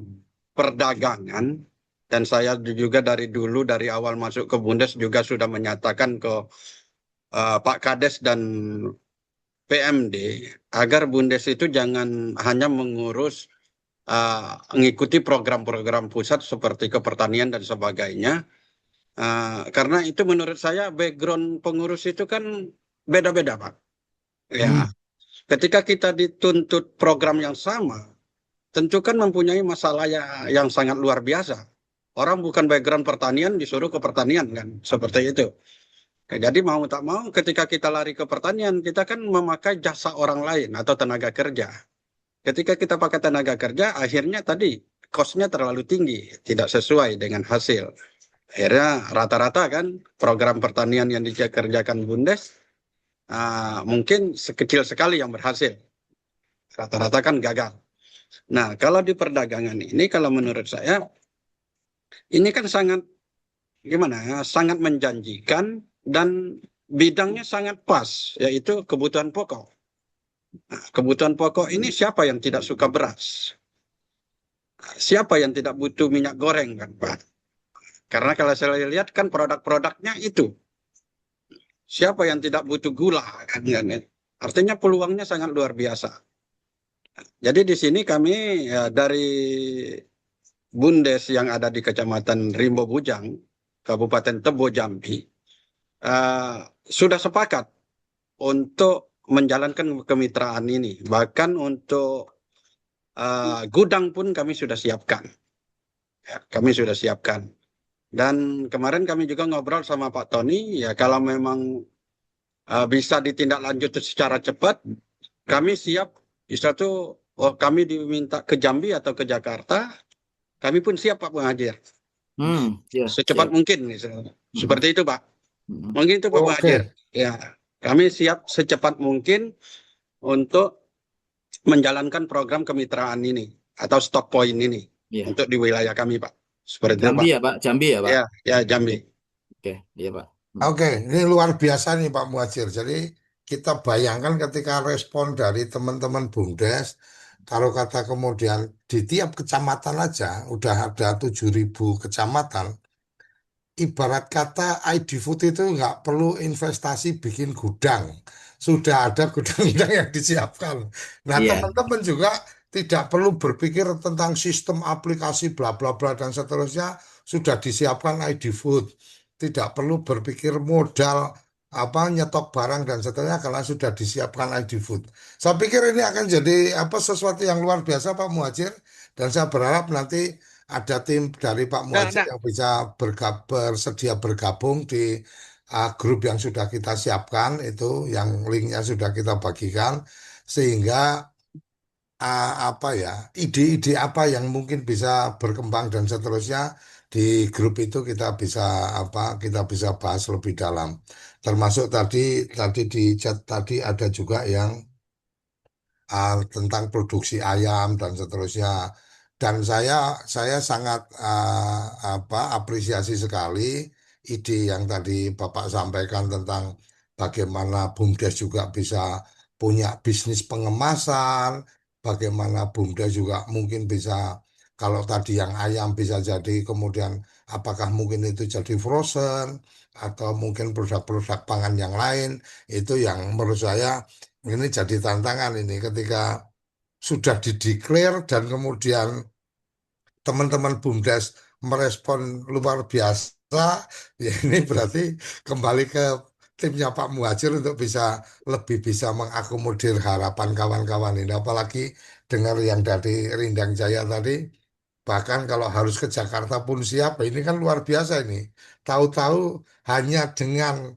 perdagangan, dan saya juga dari dulu, dari awal masuk ke Bundes juga sudah menyatakan ke Pak Kades dan PMD, agar Bundes itu jangan hanya mengurus mengikuti program-program pusat seperti kepertanian dan sebagainya. Karena itu menurut saya background pengurus itu kan beda-beda Pak. Ya, ketika kita dituntut program yang sama, tentu kan mempunyai masalah yang sangat luar biasa. Orang bukan background pertanian disuruh ke pertanian kan, seperti itu. Jadi mau tak mau ketika kita lari ke pertanian, kita kan memakai jasa orang lain atau tenaga kerja. Ketika kita pakai tenaga kerja, akhirnya tadi cost-nya terlalu tinggi, tidak sesuai dengan hasil. Akhirnya rata-rata kan program pertanian yang dikerjakan Bundes mungkin sekecil sekali yang berhasil. Rata-rata kan gagal. Nah, kalau di perdagangan ini, kalau menurut saya, ini kan sangat sangat menjanjikan dan bidangnya sangat pas, yaitu kebutuhan pokok. Nah, kebutuhan pokok ini siapa yang tidak suka beras? Siapa yang tidak butuh minyak goreng kan Pak? Karena kalau saya lihat kan produk-produknya itu. Siapa yang tidak butuh gula kan? Artinya peluangnya sangat luar biasa. Jadi di sini kami dari Bundes yang ada di Kecamatan Rimbo Bujang, Kabupaten Tebo Jambi, sudah sepakat untuk menjalankan kemitraan ini. Bahkan untuk gudang pun kami sudah siapkan. Ya, kami sudah siapkan. Dan kemarin kami juga ngobrol sama Pak Tony, ya kalau memang bisa ditindaklanjuti secara cepat, kami siap. Bisa tuh kami diminta ke Jambi atau ke Jakarta, kami pun siap Pak Muhajir. Secepat mungkin, seperti itu Pak. Mungkin itu Pak Muhajir. Ya, kami siap secepat mungkin untuk menjalankan program kemitraan ini atau stock point ini untuk di wilayah kami Pak. Seperti Jambi itu, Pak. ya Pak, Jambi ya Pak. Ya Jambi. Oke, iya Pak. Oke, ini luar biasa nih Pak Muhajir. Jadi kita bayangkan ketika respon dari teman-teman BUMDes, kalau kata kemudian di tiap kecamatan aja udah ada 7.000 kecamatan, ibarat kata ID Food itu nggak perlu investasi bikin gudang, sudah ada gudang-gudang yang disiapkan. Nah, teman-teman juga tidak perlu berpikir tentang sistem aplikasi bla bla bla dan seterusnya, sudah disiapkan ID Food. Tidak perlu berpikir modal nyetok barang dan seterusnya karena sudah disiapkan ID Food. Saya pikir ini akan jadi sesuatu yang luar biasa Pak Muhajir, dan saya berharap nanti ada tim dari Pak Muhajir yang bisa bersedia bergabung di grup yang sudah kita siapkan, itu yang linknya sudah kita bagikan, sehingga ide-ide apa yang mungkin bisa berkembang dan seterusnya di grup itu kita bisa bahas lebih dalam. Termasuk tadi di chat tadi ada juga yang tentang produksi ayam dan seterusnya. Dan saya sangat apresiasi sekali ide yang tadi Bapak sampaikan tentang bagaimana BUMDes juga bisa punya bisnis pengemasan, bagaimana BUMDes juga mungkin bisa, kalau tadi yang ayam bisa jadi kemudian apakah mungkin itu jadi frozen atau mungkin produk-produk pangan yang lain, itu yang menurut saya ini jadi tantangan ini ketika sudah dideklar dan kemudian teman-teman BUMDes merespon luar biasa, ya ini berarti kembali ke timnya Pak Muhajir untuk lebih bisa mengakomodir harapan kawan-kawan ini. Apalagi dengar yang dari Rindang Jaya tadi, bahkan kalau harus ke Jakarta pun siap, ini kan luar biasa ini. Tahu-tahu hanya dengan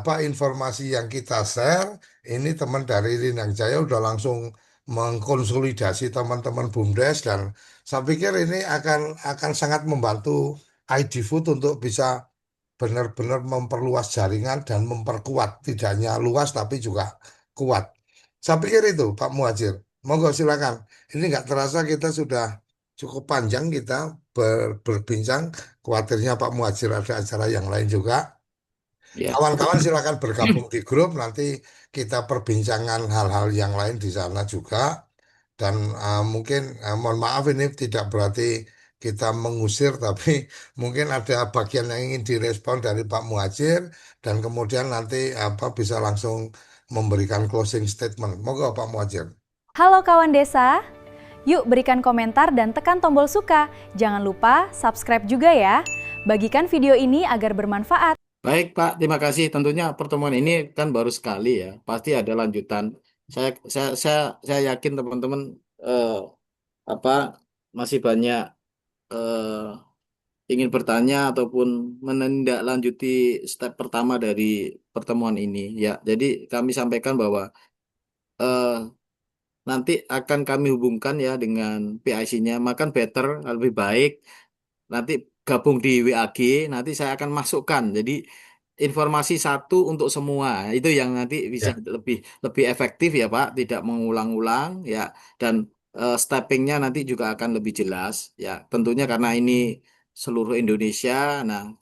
informasi yang kita share, ini teman dari Rindang Jaya udah langsung mengkonsolidasi teman-teman BUMDes, dan saya pikir ini akan sangat membantu ID Food untuk bisa benar-benar memperluas jaringan dan memperkuat, tidak hanya luas tapi juga kuat. Saya pikir itu Pak Muhajir. Monggo silakan. Ini nggak terasa kita sudah cukup panjang kita berbincang. Khawatirnya Pak Muhajir ada acara yang lain juga. Ya. Kawan-kawan silakan bergabung di grup, nanti kita perbincangan hal-hal yang lain di sana juga. Dan mungkin mohon maaf ini tidak berarti kita mengusir, tapi mungkin ada bagian yang ingin direspon dari Pak Muhajir, dan kemudian nanti apa bisa langsung memberikan closing statement. Moga Pak Muhajir. Halo kawan desa, yuk berikan komentar dan tekan tombol suka. Jangan lupa subscribe juga ya. Bagikan video ini agar bermanfaat. Baik Pak, terima kasih. Tentunya pertemuan ini kan baru sekali ya, pasti ada lanjutan. Saya yakin teman-teman apa masih banyak eh, ingin bertanya ataupun menindaklanjuti step pertama dari pertemuan ini ya. Jadi kami sampaikan bahwa eh, nanti akan kami hubungkan ya dengan PIC-nya, makan better lebih baik. Nanti gabung di WAG, nanti saya akan masukkan. Jadi informasi satu untuk semua itu yang nanti bisa Ya. lebih lebih efektif ya Pak, tidak mengulang-ulang ya, dan steppingnya nanti juga akan lebih jelas ya. Tentunya karena ini seluruh Indonesia. Nah,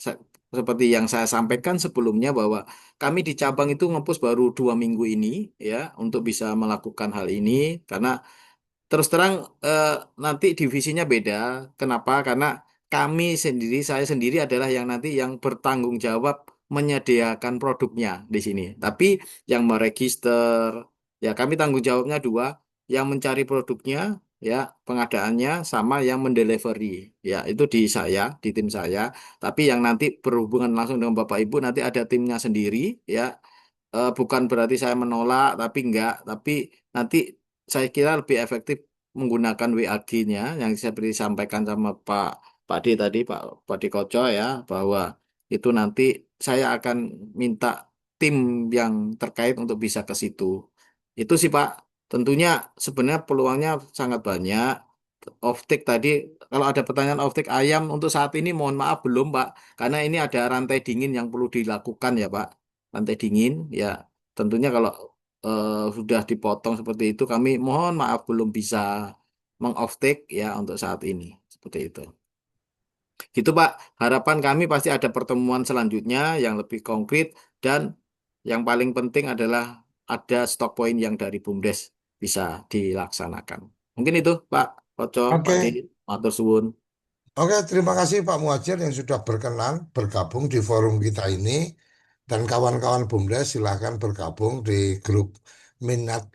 seperti yang saya sampaikan sebelumnya bahwa kami di cabang itu ngepush baru 2 minggu ini ya untuk bisa melakukan hal ini karena terus terang eh, nanti divisinya beda. Kenapa? Karena kami sendiri, saya sendiri adalah yang nanti yang bertanggung jawab menyediakan produknya di sini. Tapi yang meregister, ya kami tanggung jawabnya dua, yang mencari produknya, ya pengadaannya, sama yang mendelivery. Ya itu di saya, di tim saya. Tapi yang nanti berhubungan langsung dengan Bapak Ibu nanti ada timnya sendiri, ya. Bukan berarti saya menolak, tapi enggak. Tapi nanti saya kira lebih efektif menggunakan WAG-nya yang seperti disampaikan sama Pak D tadi, Pak D Koco ya, bahwa itu nanti saya akan minta tim yang terkait untuk bisa ke situ. Itu sih Pak. Tentunya sebenarnya peluangnya sangat banyak. Off-take tadi, kalau ada pertanyaan off-take ayam untuk saat ini mohon maaf belum Pak, karena ini ada rantai dingin yang perlu dilakukan ya Pak. Rantai dingin ya tentunya kalau sudah dipotong seperti itu kami mohon maaf belum bisa meng-off-take ya untuk saat ini. Seperti itu. Gitu Pak, harapan kami pasti ada pertemuan selanjutnya yang lebih konkret dan yang paling penting adalah ada stock point yang dari BUMDes bisa dilaksanakan. Mungkin itu Pak Koco, Pak D, Oke. matur suwun. Oke, terima kasih Pak Muhajir yang sudah berkenan bergabung di forum kita ini. Dan kawan-kawan BUMDes silahkan bergabung di grup minat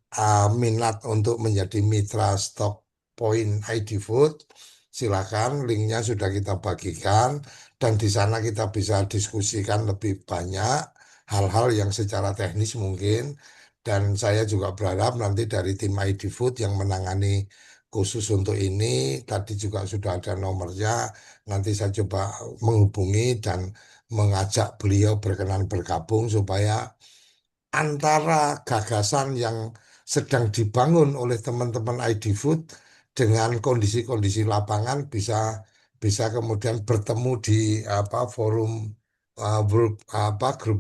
minat untuk menjadi mitra Stock Point ID Food. Silakan, linknya sudah kita bagikan, dan di sana kita bisa diskusikan lebih banyak hal-hal yang secara teknis mungkin. Dan saya juga berharap nanti dari tim ID Food yang menangani khusus untuk ini, tadi juga sudah ada nomornya, nanti saya coba menghubungi dan mengajak beliau berkenan bergabung supaya antara gagasan yang sedang dibangun oleh teman-teman ID Food dengan kondisi-kondisi lapangan bisa bisa kemudian bertemu di apa forum grup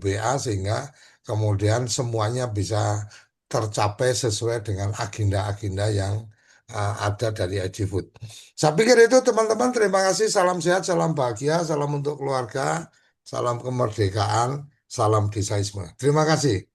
WA, sehingga kemudian semuanya bisa tercapai sesuai dengan agenda-agenda yang ada dari ID Food. Saya pikir itu teman-teman, terima kasih, salam sehat, salam bahagia, salam untuk keluarga, salam kemerdekaan, salam desaisme. Terima kasih.